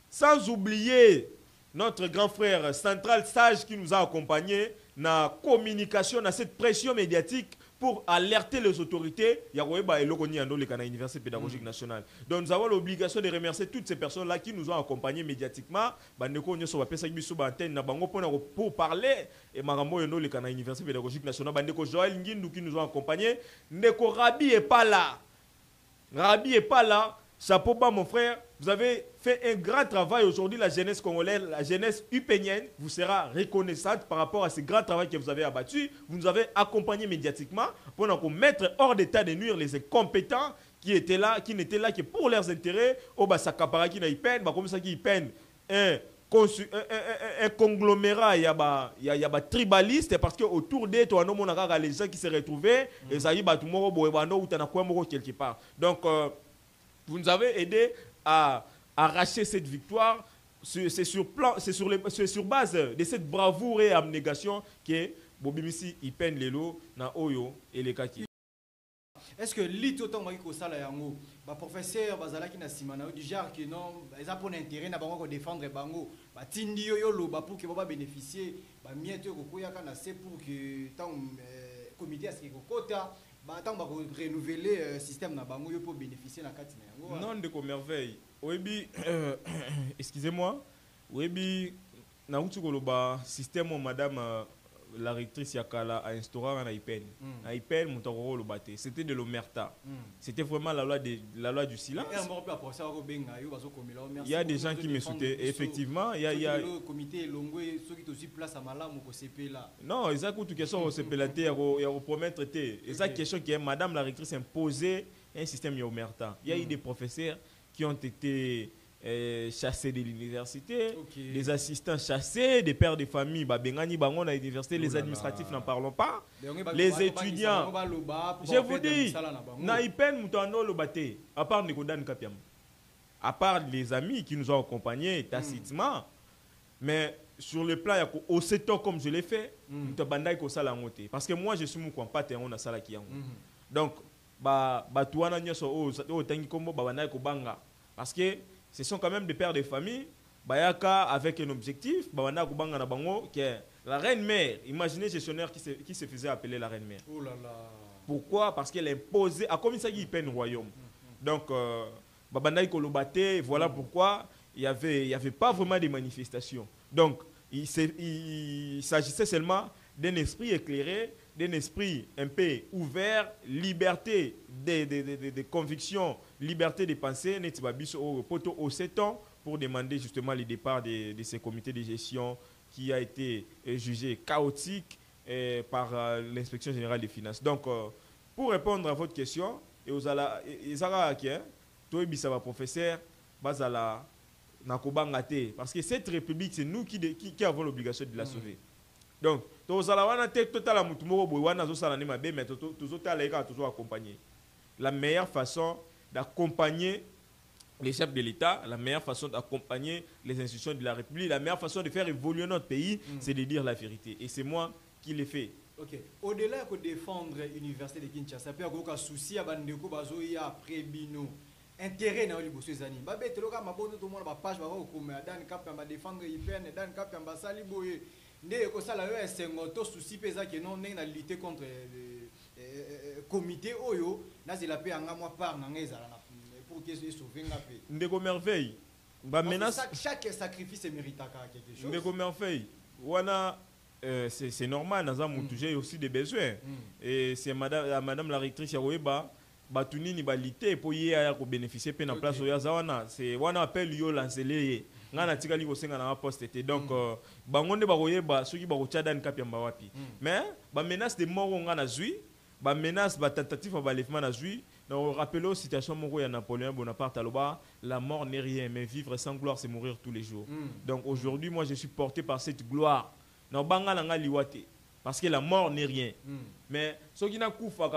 sans oublier notre grand frère Central Sage qui nous a accompagnés na communication, dans cette pression médiatique pour alerter les autorités. Il y a l'Université pédagogique nationale. Donc nous avons l'obligation de remercier toutes ces personnes-là qui nous ont accompagnés médiatiquement. Pour parler et l'Université pédagogique nationale. Joël Ngindou qui nous ont accompagnés. Ndeko Rabi est pas là. Rabi est pas là. Chapeau bas mon frère, vous avez fait un grand travail aujourd'hui, la jeunesse congolaise, la jeunesse upénienne vous sera reconnaissante par rapport à ce grand travail que vous avez abattu. Vous nous avez accompagnés médiatiquement pour nous mettre hors d'état de nuire les incompétents qui étaient là, qui n'étaient là que pour leurs intérêts. Au Basakapara qui n'a peine, comme ça qui peine un conglomérat, il y a tribaliste parce que autour d'eux, on a les gens qui se retrouvaient et ça y est, quelque part. Donc vous nous avez aidé à arracher cette victoire. C'est sur base de cette bravoure et abnégation que Bobimisi Ipen Lelo na Oyo et les Kaki. Est-ce que l'itoton va y sala yango ba professeur bazala ki na simana du genre que non ils ont pour intérêt na bango ko défendre bango ba tindi yo lo ba pour que ba bénéficier ba mieto ko koya kana c'est pour que tant comité à ce qui ko kota ba tant ba renouveler le système na bango yo pour bénéficier na kati na yango. Non de merveille. Oyebi excusez-moi. Oyebi na utu ko lo ba système madame la rectrice Yakala a instauré un IPN. Un IPN, c'était de l'omerta. C'était vraiment la loi du silence. Il y a des gens qui me soutiennent. Effectivement, il y a le comité Longwe, ceux qui aussi place à Malam ou CP là. Non, ils ont question au CP là, il y a promettre. Ils ont question que Madame la rectrice imposait un système d'omerta. Il y a eu des professeurs qui ont été chassés de l'université, les assistants chassés, des pères de famille, à l'université, les administratifs n'en parlons pas, les étudiants. Je vous dis, Naïpen Moutano Lobate, à part Nikodan Kapiam, à part les amis qui nous ont accompagnés tacitement, mais sur le plan, au secteur comme je l'ai fait, parce que moi je suis mon compas, on a ça là qui est. Donc, parce que ce sont quand même des pères de famille, Bayaka avec un objectif, que la reine-mère, imaginez gestionnaire qui se faisait appeler la reine-mère. Oh là là. Pourquoi? Parce qu'elle imposait, à comme ça qui peine royaume. Donc, Babanaï Kolobate, voilà pourquoi il n'y avait pas vraiment de manifestations. Donc, il s'agissait seulement d'un esprit éclairé, d'un esprit un peu ouvert, liberté de conviction, liberté de pensée, au 7 ans pour demander justement le départ de ces comités de gestion qui a été jugé chaotique par l'inspection générale des finances. Donc, pour répondre à votre question, et aux professeur, parce que cette république, c'est nous qui avons l'obligation de la sauver. Donc, la meilleure façon d'accompagner les chefs de l'État, la meilleure façon d'accompagner les institutions de la République, la meilleure façon de faire évoluer notre pays, c'est de dire la vérité. Et c'est moi qui l'ai fait. Ok. Au-delà de défendre l'université de Kinshasa, il y a un souci à Bandeko Bazoya après Bino. Intérêt dans les bosses années. Babé, tu vois, ma bonne tout le monde, ma page, ma comme Dan Cap, ma défendre IPN, Dan Cap, ma sali boye. Né ko sala yo c'est un souci pesa que non na lutter contre comité oyo na zela pe anga moi part na ngeza pour que se sauver ngapé. Ndeko merveille. Ba menace chaque sacrifice mérite quelque chose. Ndeko merveille. Wana c'est normal dans un monde j'ai aussi des besoins et c'est madame la rectrice ya Roeba batuni ni balité pour y a ko bénéficier pe na place oya zawana c'est wana appel yo lanceler ngana tikali ko senga na poste était donc bangonde ba koyeba soki ba ko tchadane kapiamba wapi mais ba menace de mort ngana zui ba menace ba tentative ba lèvement na zui Donc, rappelons situation Moro et Napoléon Bonaparte Aloba, la mort n'est rien, mais vivre sans gloire, c'est mourir tous les jours. Donc aujourd'hui, moi, je suis porté par cette gloire. Non, banga nanga liwate, parce que la mort n'est rien. Mais ce qui n'a koufa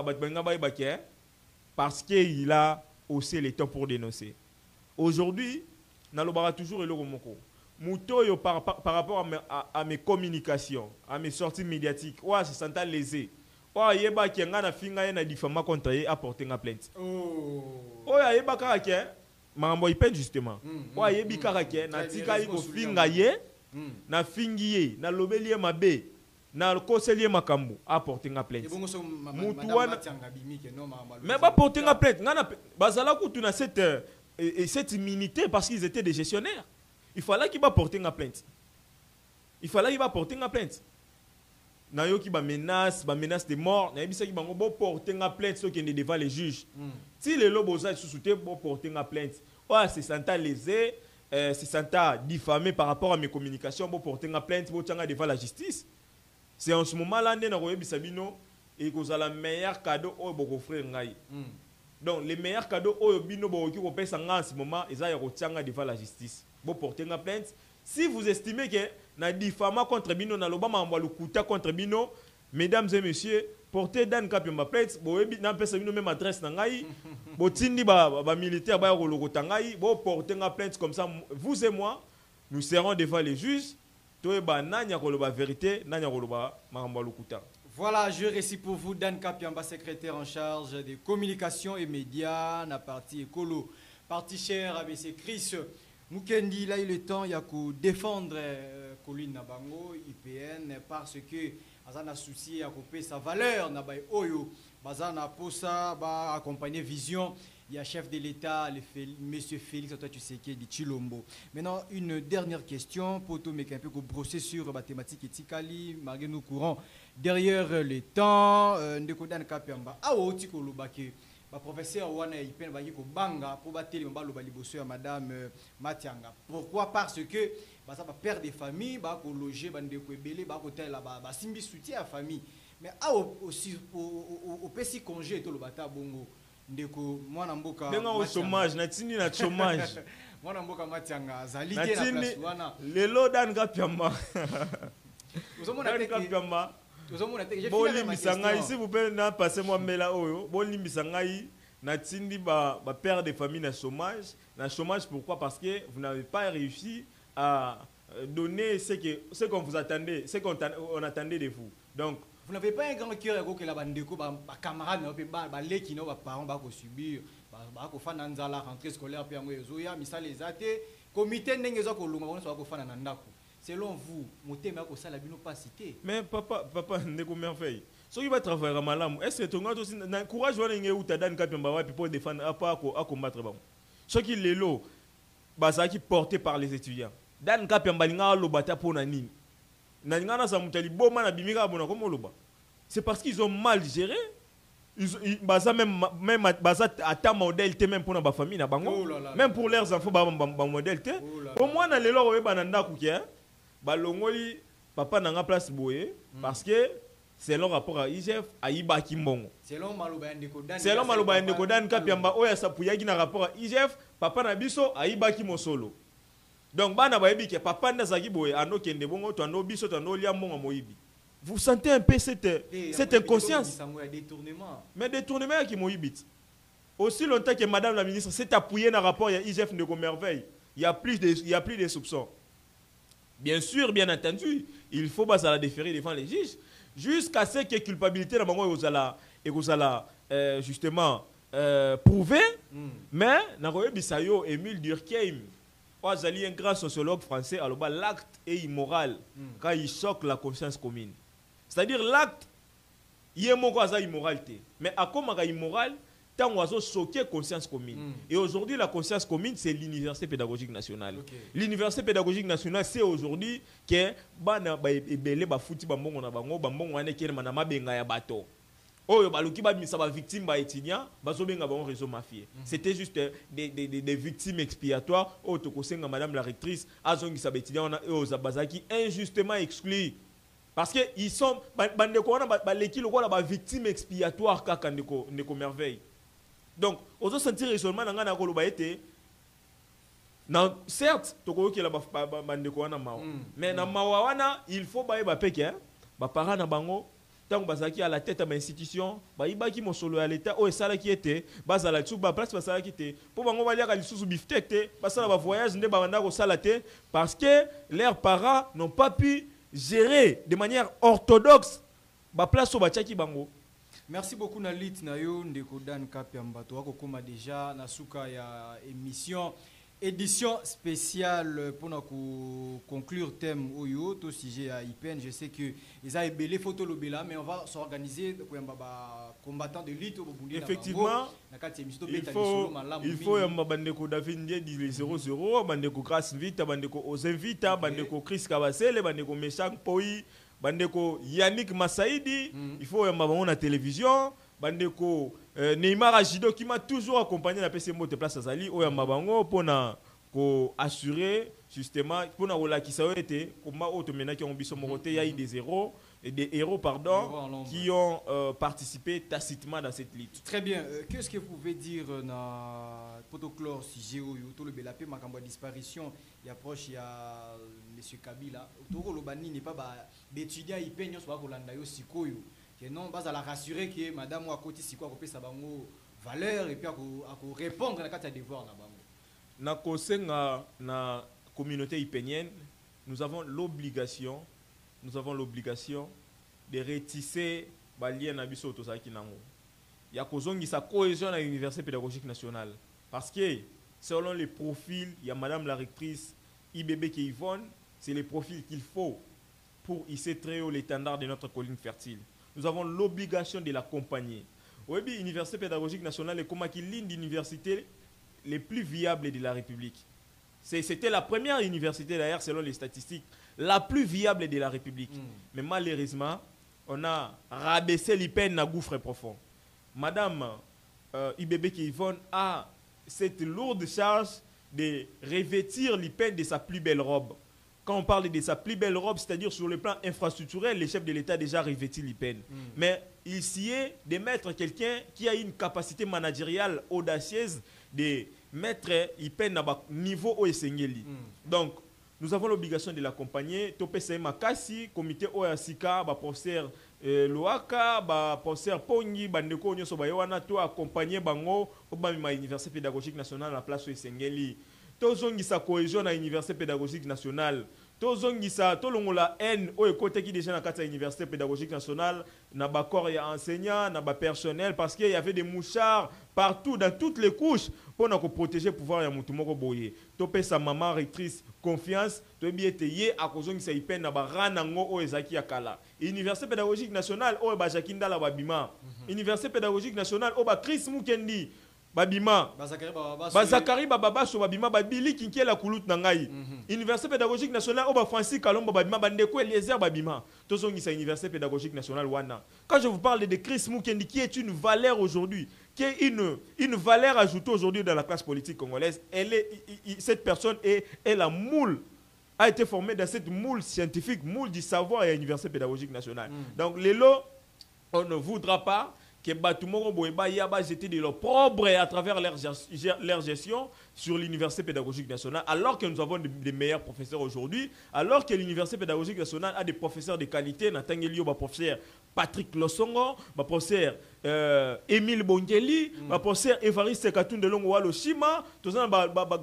parce qu'il a haussé les temps pour dénoncer. Aujourd'hui, nalobara toujours le romoko. Moutoyo par rapport à mes communications, à mes sorties médiatiques, ouais, c'est senta lésé. Oh, yeba ki ngana finga ye na difama contre ye apporter une plainte. Oh, yeba karake, mambo ipen justement. Oh, yebi karake na tika yi ko finga ye, na fingi ye, na lobeli ye mabe, na koseli ye makambu apporter une plainte. Mutu wana mais ba porter une plainte, ngana bazala kutu na cette immunité parce qu'ils étaient des gestionnaires. Il fallait qu'il va porter une plainte. Il fallait qu'il va porter une plainte. Na yo ki ba menace de mort, na yebisa ki bango bo porter nga plainte ceux qui ne devant les juges. Si les loboza sous-souté bo porter nga plainte. Ouais, c'est santa lésé, c'est santa diffamé par rapport à mes communications, bo porter nga plainte, bo tanga devant la justice. C'est en ce moment là na ko yebisa bino et ko za la meilleur cadeau o bo offrir ngai. Donc les meilleurs cadeaux o bino bo ki ko pesa nga en ce moment, eza ya ko tanga devant la justice. Bo porter nga plainte. Si vous estimez que na diffama contre bino na loba mamba lukuta contre bino, mesdames et messieurs, portez Dan Kapiamba plainte, bo na pesa bino même adresse na ngai, bo tindi ba militaire ba ko lokota ngai, bo porter nga plainte comme ça vous et moi, nous serons devant les juges, to ba nanya ko loba vérité, nanya ko loba mamba lukuta. Voilà, je récite pour vous Dan Kapiamba, secrétaire en charge des communications et médias, na parti écolo, parti cher ABC Chris Mukendi, là, il est temps, il y a qu'à défendre Colline Nabango, IPN, parce que Azana souci à couper sa valeur, Nabaye Oyo, Bazana Posa, ba accompagner vision, il y a chef de l'État, monsieur Félix, toi tu sais qui est de Chilombo. Maintenant, une dernière question, pour tout mec un peu brosser sur la thématique éthicali, malgré nous courant derrière les temps, Ndekodan Kapiamba, Awo Tikolo Bake. Professeur Wana Ipen va ko banga pour battre le mbalo baliboso à madame Matianga. Pourquoi? Parce que ça va perdre des familles, ba ko loger bande ko belé, ba ko tel ba simbi soutien à famille. Mais aussi au petit congé to le bata bongo ndeko mwana mboka benga au chômage na tini na chômage mwana mboka Matianga zali te na place wana lelo Dan Kapiamba Dan Kapiamba bolimbisa ngai si vous pouvez na passer moi mela oyo bolimbisa ngai na tindi ba père de famille na chômage pourquoi? Parce que vous n'avez pas réussi à donner ce qu'on vous attendait, ce qu'on attendait de vous. Donc vous n'avez pas un grand cœur que la bande ko ba camarades ba leki no ba parents ba ko subir ba ko fana nzala rentrée scolaire pe yango ezoya misala ezate comité ndenge zo ko lunga bona so ko fana na ndako. Selon vous, Moté m'a ça la bino pas cité. Mais papa, Ndeko merveille. Ce qui va travailler à malam, est-ce que tu as aussi un courage ou tu as Dan Kapiamba pour défendre à combattre bon. Ce qui est là, ça qui porté par les étudiants. Dan Kapiamba linga lo bata pour nani. Nanga na sa mutali boma na bimika bona comme loba. C'est parce qu'ils ont mal géré. Baza même baza ata modèle te même pour na ba famille na bango. Même pour leurs enfants ba modèle te. Au moins na lelo we bananda kukia. Balongoli papa nanga place boye parce que selon rapport à IGF ayiba kimbongo selon maloba ndeko Dan Kapiamba oya sapuya ki na rapport à IGF papa na biso ayiba ki mosolo donc bana bayebi ke papa ndazaki boye anokende bongo to ando biso to ando lia mbongo moyibi. Vous sentez un peu cette inconscience mais détournement qui moyibit aussi longtemps que madame la ministre s'est appuyée dans rapport à IGF Ndeko merveille il y a plus de soupçons. Bien sûr, bien entendu, il faut la déférer devant les juges jusqu'à ce que la culpabilité de Bango est justement prouvée. Mais, Émile Durkheim, un grand sociologue français, l'acte est immoral quand il choque la conscience commune. C'est-à-dire l'acte, il est immoralité. Mais à comment il est immoral? Tant qu'on a choqué conscience commune. Et aujourd'hui, la conscience commune, c'est l'Université pédagogique nationale. Okay. L'Université pédagogique nationale, c'est aujourd'hui que bana ebele ba futi ba mbongo na bango, ba mbongo ane kele manama benga ya bato. Oyo baluki ba misa ba victime ba étudiant, ba so benga bango réseau mafieux. C'était juste des victimes expiatoires. O to kosenga madame la rectrice, azongi sa ba étudiant na o za bazaki injustement exclus. Parce que ils sont ba ndeko na ba leki lokola ba victime expiatoire kaka ndeko merveille. Donc, on sentir isolement dans la koloba été. Non, certes, toko ki la bandeko wana mawa. Mais na mawa wana, il faut ba ba peke, ba para na bango. Tant bazaki à la tête de l'institution, ba ibaki mo solo à l'état o esala qui était, bazala tsu ba place basala qui était. Pour bango ba liaka lisusu biftek, basala ba voyage nde ba banda ko salate parce que leurs parents n'ont pas pu gérer de manière orthodoxe ba place au bachaki bango. Merci beaucoup Nalit Nayo ndeko Dan Kapiamba to ko koma déjà na suka ya édition spéciale pour nous conclure thème Oyo, tout sujet à IPN. Je sais que ils ont belé photo lobela, mais on va s'organiser pour un combattant de lutte au Burundi. Effectivement, il faut un bandeko David Ndié 0-0, bandeko Grace Vita, bandeko Ozevita, bandeko Chris Kabasele, bandeko Meshak Poi, bandeko Yannick Massaidi. Il faut un bandeko na télévision. Bandeko Neymar Ajido qui m'a toujours accompagné la PC Mote Place Azali ou Mabango pour assurer justement pour na wala qui ça été comment auto mena qui ont biso morote il y a eu des héros pardon qui ont participé tacitement dans cette lutte. Très bien, qu'est-ce que vous pouvez dire na protocole si tout le belapé makambo disparition il approche il y a monsieur Kabila toko lobani n'est pas d'étudiant il peine soit kolanda yo sikoyo. Non, bas à la rassurer que madame ou à côté si quoi qu'on peut savoir valeur et puis à répondre à la carte à devoir là bas. Na communauté ipénienne, nous avons l'obligation de rétisser balien na biso to saki nango. Ya kozongi sa cohésion à l'université pédagogique nationale parce que selon les profils, il y a madame la rectrice IBB qui Yvonne, c'est les profils qu'il faut pour hisser très haut l'étendard de notre colline fertile. Nous avons l'obligation de l'accompagner. Oui, l'Université pédagogique nationale est comme l'une des universités les plus viables de la République. C'était la première université d'ailleurs, selon les statistiques, la plus viable de la République. Mais malheureusement, on a rabaissé l'IPN à gouffre profond. Madame IBB Yvonne a cette lourde charge de revêtir l'IPN de sa plus belle robe. Quand on parle de sa plus belle robe, c'est-à-dire sur le plan infrastructurel, le chef de l'État a déjà revêti l'IPN. Mais il s'y est de mettre quelqu'un qui a une capacité managériale audacieuse de mettre l'IPN à niveau au Esengeli. Donc, nous avons l'obligation de l'accompagner. Topé Makasi, comité OASIKA, professeur Loaka, professeur Pongi, Bandeko Nyoso Bayoana, to accompagner Bango au Université pédagogique nationale à la place au Esengeli. Tozongi sa cohésion à l'université pédagogique nationale. Tozongi sa tolongola haine au côté qui déjà dans la université pédagogique nationale na ba corps ya enseignants, na ba personnel parce qu'il y avait des mouchards partout dans toutes les couches pour nous protéger le pouvoir ya mutu moko boye. Topé sa maman rectrice confiance, to biete yé a kozongi sa ipen na ba ranango o ezaki yakala. Université pédagogique nationale o ba Jakinda la babima. Université pédagogique nationale o ba Chris Mukendi Babima, Bazakari Bababa so Babima Babili Kinkie la Koulout Nangai. Université pédagogique nationale Oba Francis Kalombo Babima Bandeko Eliezer Babima. Tozongi sa université pédagogique nationale Wana. Quand je vous parle de Chris Mukendi qui est une valeur aujourd'hui, qui est une valeur ajoutée aujourd'hui dans la classe politique congolaise, cette personne est la moule a été formée dans cette moule scientifique, moule du savoir à l'université pédagogique nationale. Donc les lots, on ne voudra pas que Batumoro Boeba Yaba jeté de l'opprobre à travers leur gestion sur l'université pédagogique nationale, alors que nous avons des meilleurs professeurs aujourd'hui, alors que l'université pédagogique nationale a des professeurs de qualité, Natangelio, professeur Patrick Losongo, professeur Émile Bongeli, professeur Évariste Katunde Longo Shima,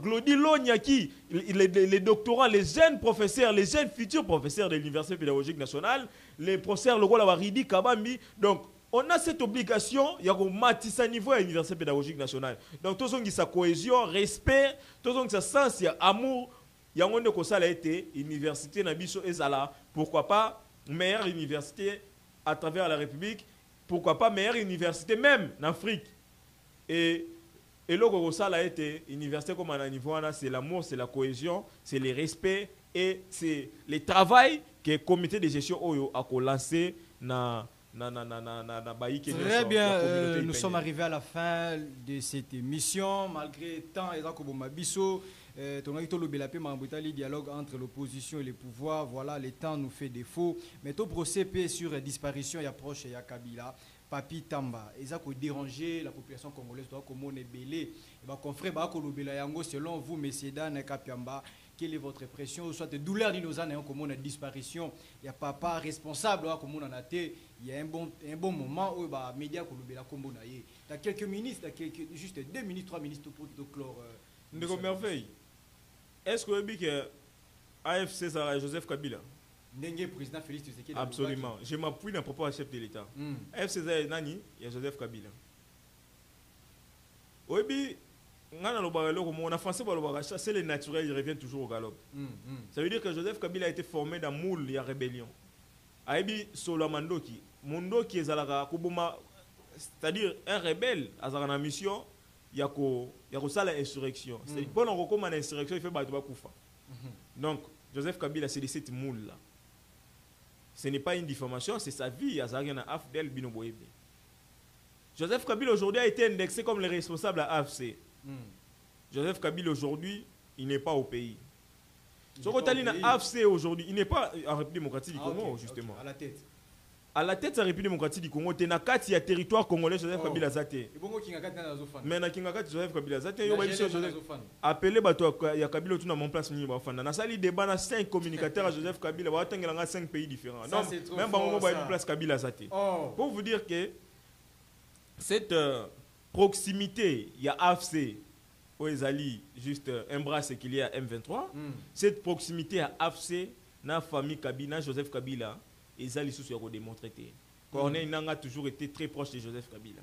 Glody Lonyaki, les doctorants, les jeunes professeurs, les jeunes futurs professeurs de l'université pédagogique nationale, les professeurs Logola Waridi Kabambi, donc on a cette obligation, il y a un matisse à niveau à l'université pédagogique nationale. Donc, tout ce qui sa cohésion, respect, tout ce qui sa sens, il y a amour, il y a un monde qui a été université Nabiso Ezala. Pourquoi pas meilleure université à travers la République? Pourquoi pas meilleure université même en Afrique? Et là, ça a été université comme à niveau, c'est l'amour, c'est la cohésion, c'est le respect et c'est le travail que le comité de gestion a lancé dans Très bien, nous sommes arrivés à la fin de cette émission. Malgré tant et le dialogue entre l'opposition et le pouvoir, voilà, le temps nous fait défaut. Mais tout procès sur disparition et approche et Kabila. Papi Tamba, ils ont dérangé la population congolaise, comme on est belé. Confrère, selon vous, messieurs Dan Kapiamba, quelle est votre impression? Soit de douleur d'innocents, comme on a disparition, il n'y a pas responsable, comme on en a été. Il y a un bon moment où les médias ont dans quelques ministres, juste 2 ministres, 3 ministres pour clore. Ndeko Merveille, est-ce que vous avez que AFC c'est Joseph Kabila? Président Félix Tshisekedi. Absolument. Je m'appuie dans le propos à chef de l'État. AFC c'est Nani? Il y a Joseph Kabila. Oui, en français, c'est le naturel, il revient toujours au galop. Ça veut dire que Joseph Kabila a été formé dans moule, il y a rébellion. Aïbi Solomandoki, Mondoki est c'est-à-dire un rebelle, à la mission, il y a ça l'insurrection. C'est-à-dire, pendant qu'on commence l'insurrection, il fait battre Koufa. Donc, Joseph Kabila, c'est de cette moule-là. Ce n'est pas une diffamation, c'est sa vie, à Zargana Afdel Binoboebe. Joseph Kabila aujourd'hui a été indexé comme le responsable à AFC. Joseph Kabila aujourd'hui, il n'est pas au pays. Ce qu'on a AFC aujourd'hui, il n'est pas en République démocratique du Congo, justement. À la tête. À la tête de la République démocratique du Congo, il y a un territoire congolais, Joseph Kabila Zate. Mais dans Joseph Kabila Zate, il y a appelé il y a Kabila tout dans mon place. Dans la salle, il y a 5 communicateurs à Joseph Kabila, il y a 5 pays différents. Donc, même dans la place Kabila Zate. Pour vous dire que cette proximité, il y a AFC, où ils allaient juste un bras qu'il y a M23. Cette proximité à AFC, dans la famille Kabila, Joseph Kabila, ils allaient sous démontrer. Corneille Nanga a toujours été très proche de Joseph Kabila.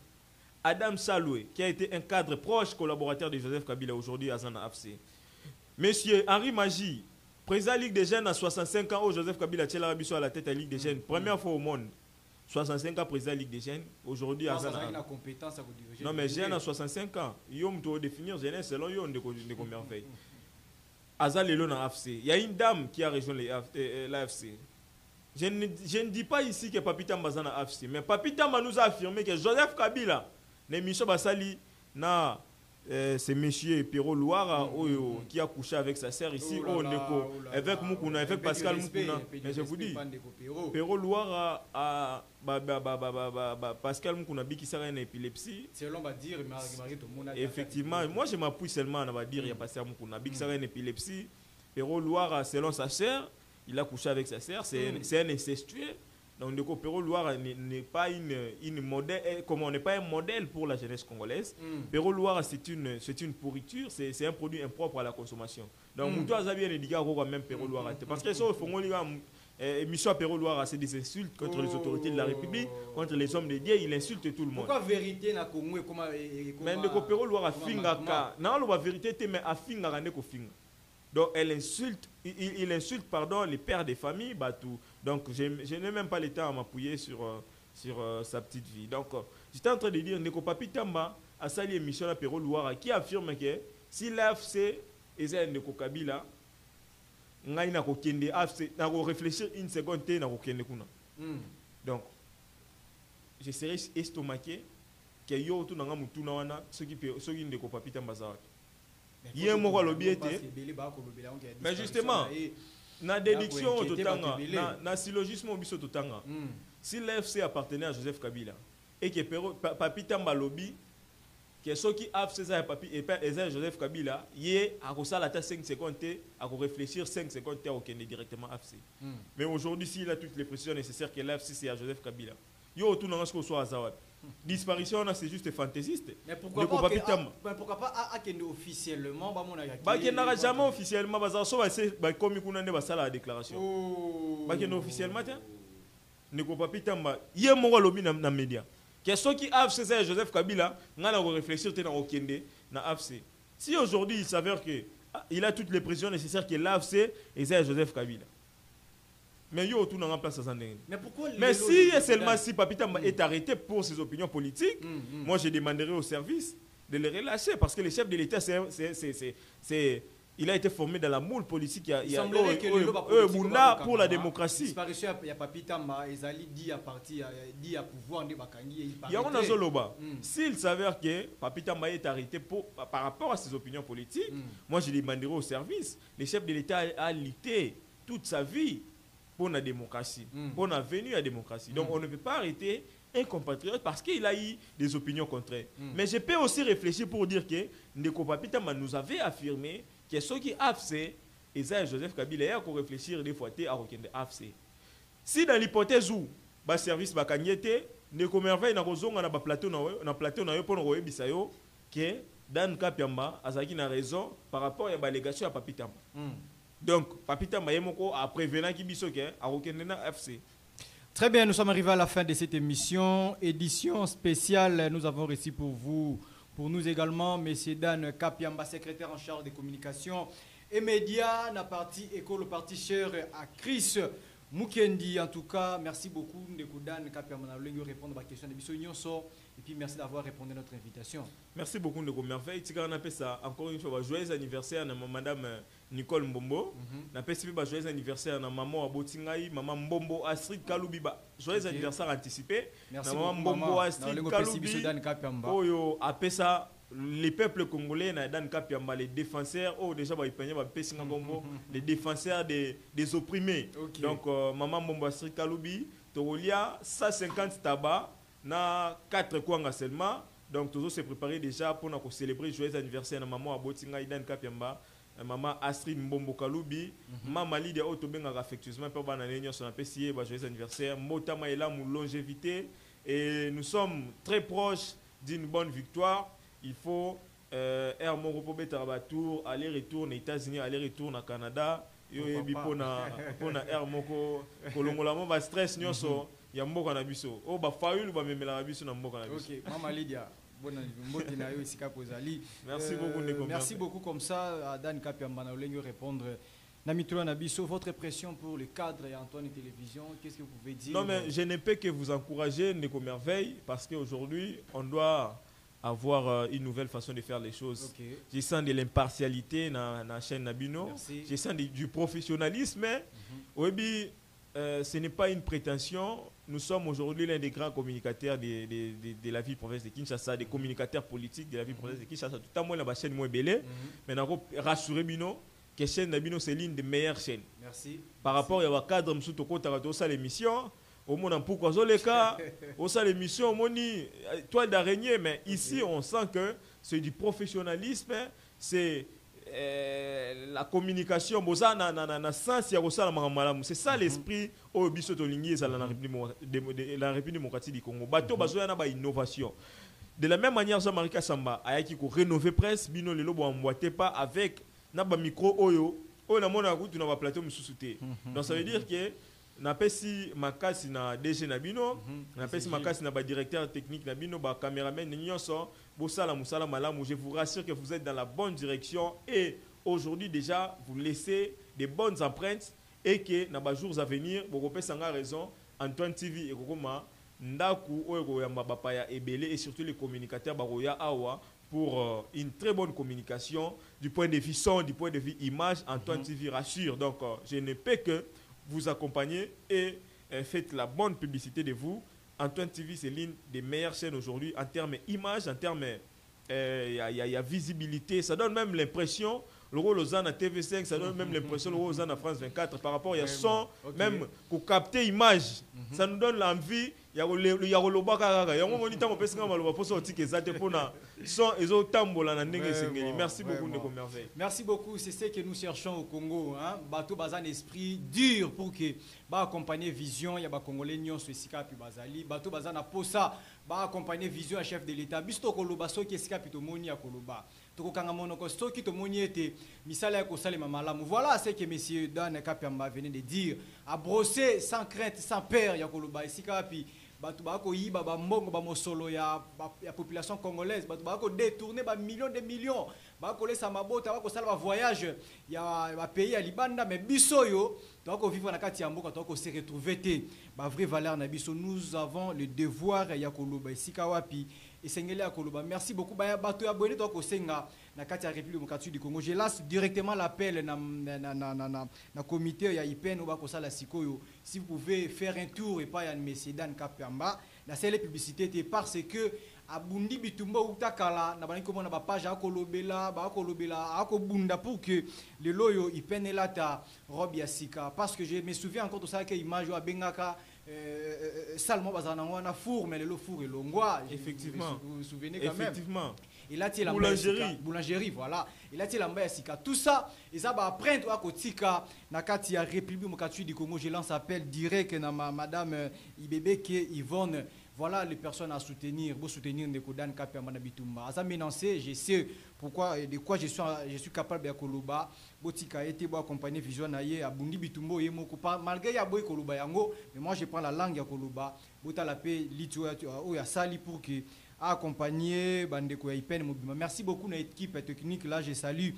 Adam Saloué, qui a été un cadre proche collaborateur de Joseph Kabila aujourd'hui à Zana AFC. Monsieur Henri Magie, président de la Ligue des Jeunes à 65 ans, où Joseph Kabila tient la à la tête de la Ligue des Jeunes, première fois au monde. 65 ans président de la Ligue des Jeunes, aujourd'hui à Zana. Non, mais jeune à 65 ans, il y a définir jeunesse selon eux de merveille. Azal Lelo dans l'AFC. Il y a une dame qui a rejoint l'AFC. Je ne dis pas ici que Papi Tamba dans l'AFC, mais Papi Tamba nous a affirmé que Joseph Kabila, l'émission Basali, c'est monsieur Perrault Loire qui a couché avec sa sœur ici au Neko, avec Moukouna, avec Pascal Moukouna. Mais je vous dis, Perrault Loire a Pascal Moukouna qui sera une épilepsie. C'est l'on va dire, effectivement, moi je m'appuie seulement, on va dire, il y a Pascal Moukouna qui sera une épilepsie. Perrault Loire, selon sa sœur, il a couché avec sa sœur, c'est un incestueux. Donc, le Perrault Loire n'est pas une modèle, comme on n'est pas un modèle pour la jeunesse congolaise. Perrault Loire, c'est une pourriture, c'est un produit impropre à la consommation. Donc, nous avons bien indiqué quand même Perrault Loire. Parce que ça, émission à Perrault Loire, c'est des insultes contre les autorités de la République, contre les hommes de Dieu, il insulte tout le monde. Pourquoi vérité na Congo comment mais le Perrault Loire a fingaka. Non, la vérité, mais a fingaka ne ko finga. Donc, il insulte les pères des familles. Donc, je n'ai même pas le temps à m'appuyer sur sa petite vie. Donc, j'étais en train de dire, Neko Papi Tamba a sali émission à Perrault Loire qui affirme que si l'AFC est un Neko Kabila, on a réfléchir une seconde, donc, je serais estomaqué que yo tout dans mutuna wana ceux qui Neko Papi Tamba za. Mais justement, na déduction na syllogisme obiso totanga. Si l'FC appartenait à Joseph Kabila et que Papi Tamba lobby que ceux qui AFC ça Papi et Joseph Kabila yé a la 5 secondes à réfléchir 5 secondes à okende directement AFC. Mais aujourd'hui s'il a toutes les précisions nécessaires que l'FC c'est à Joseph Kabila. Yo tout dans ce qu'on soit à Zawad. Disparition, c'est juste fantaisiste. Mais pourquoi pas officiellement il n'aura jamais officiellement comme il la déclaration. Officiellement, ne peut pas pitamba. Il y a mon lobby dans les médias. Question qui a fait Joseph Kabila, on a réfléchir dans Okende, dans AFC. Si aujourd'hui il s'avère qu'il a toutes les pressions nécessaires que l'AFC et Joseph Kabila. Mais yo tout dans place à mais si seulement si Papi Tamba est arrêté pour ses opinions politiques, moi je demanderai au service de le relâcher parce que le chef de l'État il a été formé dans la moule politique. Il y a pour la démocratie. Disparition il y a Papi Tamba ezali dit à parti dit à pouvoir de bakangi il y a on a zoloba. S'il s'avère que Papi Tamba est arrêté par rapport à ses opinions politiques, moi je demanderai au service. Le chef de l'État a lutté toute sa vie pour la démocratie, pour la venue à la démocratie. Donc on ne peut pas arrêter un compatriote parce qu'il a eu des opinions contraires. Mais je peux aussi réfléchir pour dire que Ndeko Papitama nous avait affirmé que ceux qui AFC, et ça Joseph Kabila, il a réfléchir des fois à Rokende AFC. Si dans l'hypothèse où le service va gagner, Ndeko Merveille na kozonga na plateau na yo pour nous rebisa yo que Dan Kapiamba azaki na raison par rapport à l'allégation à Papitama. Donc Papitama yemoko a prévenu qui biso que a Rokende na AFC. Très bien, nous sommes arrivés à la fin de cette émission. Édition spéciale, nous avons reçu pour vous, pour nous également, M. Dan Kapiamba, secrétaire en charge des communications et médias, la partie école, le parti cher à Chris Mukendi. En tout cas, merci beaucoup de Dan Kapiamba de répondre à la question de Bissot Nyonso. Et puis merci d'avoir répondu à notre invitation. Merci beaucoup de Merveille. On appelle ça encore une fois joyeux anniversaire à Madame Nicole Mbombo. On appelle ça joyeux anniversaire à Maman Abotingaï, Maman Mbombo Astrid Kaloubi. Joyeux anniversaire anticipé. Merci Maman Mbombo Astrid Kaloubi. Oh, appelle ça les peuples congolais, Dan Kapiamba, les défenseurs, déjà les défenseurs des opprimés. Okay. Donc Maman Mbombo Astrid Kaloubi, Torolia 150 tabac. Na 4 kwanga seulement, donc toujours se préparer déjà pour nous célébrer joyeux anniversaire na maman Abotinga Dan Kapiamba, maman Astrid Mbombo Kaloubi, maman Lydia Otobenga affectueusement pour bana réunion son apprécié joyeux anniversaire, motama est là mon longévité et nous sommes très proches d'une bonne victoire. Il faut Air Moko pour tour aller-retour aux États-Unis, aller-retour au Canada, yo yebi pona Air Moko kolongola mo ba stress nyonso. Il y a mboka na biso o ba faulu ba memela biso na mboka na biso. OK, maman Lydia, bonne mbote na yo isika kozali. Merci beaucoup Ndeko. Merci beaucoup comme ça à Dan Kapiamba na olengo répondre na mitro na biso. Votre pression pour le cadre et Antoine Télévision, qu'est-ce que vous pouvez dire? Non mais je ne peux que vous encourager Ndeko Merveille parce qu'aujourd'hui on doit avoir une nouvelle façon de faire les choses. Okay. Je sens de l'impartialité dans la chaîne Nabino. Je sens du professionnalisme. Ce n'est pas une prétention. Nous sommes aujourd'hui l'un des grands communicateurs de la ville province de Kinshasa, des communicateurs politiques de la ville province de Kinshasa. Tout à l'heure, la chaîne moins belle. Mais nous rassurer Bino que la chaîne Nabino c'est l'une des meilleures chaînes. Merci. Par rapport à cadre Msutoko Tarato ça l'émission. Au monde en pourquoi les cas, au sein l'émission, on dit toi d'araignée, mais ici on sent que c'est du professionnalisme, c'est la communication, c'est ça l'esprit au Bissotolingui, la République démocratique du Congo. Bateau bazoya na ba innovation. De la même manière, Jean-Marie Samba a qui rénover presse, bino le lobo emboîté pas avec na ba micro oyo, na mona route na ba plateau msusute. Donc ça veut dire que napesi makasi na DG Nabino, napesi makasi na ba directeur technique Nabino, ba caméraman nyonso, bosala musala malamu. Je vous rassure que vous êtes dans la bonne direction et aujourd'hui déjà vous laissez des bonnes empreintes et que dans les jours à venir, vous avez raison, Antoine TV et Kokoma, Ndaku Oyo Yamba Bapaya Ebele et surtout les communicateurs Baroya Awa pour une très bonne communication du point de vue son, du point de vue image. Antoine TV rassure. Donc je ne peux que vous accompagner et faites la bonne publicité de vous. Antoine TV, c'est l'une des meilleures chaînes aujourd'hui en termes d'image, en termes de visibilité. Ça donne même l'impression, le rôle aux à TV5, ça donne même l'impression, le rôle aux à France 24, par rapport à son, même pour capter image. Ça nous donne l'envie. Il y a le merci beaucoup Ndeko Merveille. Merci beaucoup, c'est ce que nous cherchons au Congo, hein. Bateau bazan esprit dur pour que ba accompagner vision, il y a ba congolais nyon sika puis bazali, bateau bazan a posa ba accompagner vision à chef de l'état. Bisto koloba so ki sika puis to moni ya koloba. To kanga monoko so ki to moni ete misala ya ko salema malamu. Voilà ce que monsieur Dan Kapiamba venait de dire, à brosser sans crainte, sans peur ya koloba sika puis batu bako yiba ba mbongo ba mosolo ya population congolaise, batu bako détourner ba millions de millions, bako laisser mabota bako sala ba voyage ya ba pays ya Libanda, mais biso yo donc vivre na kati ya mboka donc se retrouver té ba vraie valeur na biso. Nous avons le devoir ya koloba sika wapi et sengeli ya koloba. Merci beaucoup ba batu ya bonne donc senga na kati ya République démocratique du Congo. Je lance directement l'appel na comité ya IPN ou ba ko sala sikoyo, si vous pouvez faire un tour et pas ya monsieur Dan Kapiamba na selle publicité parce que abundi bitumba utakala na bani komona ba page akolobela akobunda pour que le loyo IPN elata robe ya sika, parce que je me souviens encore de ça que image wa bengaka Salmo bazanango na four mais le four et l'ongwa. Effectivement. Vous vous souvenez quand même. Effectivement. Il a tiré la boulangerie, voilà. Il a tiré la mbaya sika. Tout ça, et ça va prendre à kotika nakati ya République démocratique du Congo. Je lance appel direct na madame Ibebe qui Yvonne. Voilà les personnes à soutenir, pour soutenir Nekodan Kapia Manabitumba. Asa menancé, je sais pourquoi de quoi je suis capable de Koloba. Botika été bo accompagner vision naie à Bundi Bitumbo et moko malgré ya boy Koloba yango, mais moi je prends la langue ya Koloba. Bota la paix litu ya sali pour que accompagner Bandeko ya Ipen Mobima. Merci beaucoup à l'équipe technique là, je salue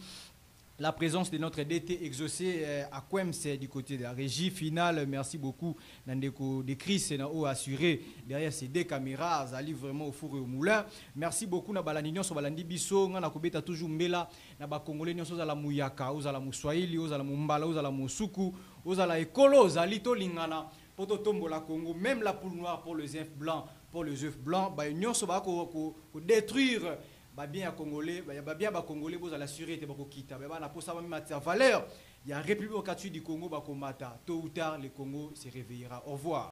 la présence de notre DT exaucé à Quems du côté de la régie finale. Merci beaucoup Nandeko de Chris assuré derrière ces deux caméras, Zali vraiment au four et au moulin. Merci beaucoup na balaninion sur balandi biso na kobeta toujours mbela na ba congolais nyonso za la muyaka, za la muswahili, za la mumbala, za la musuku, za la ekolo, zali to lingana poto tombo la Congo, même la poule noire pour les œufs blancs, ba nyonso ba ko détruire bien congolais, bien congolais, vous allez assurer que vous quittez. Na pour ça même valeur. Il y a République démocratique du Congo, tôt ou tard le Congo se réveillera. Au revoir.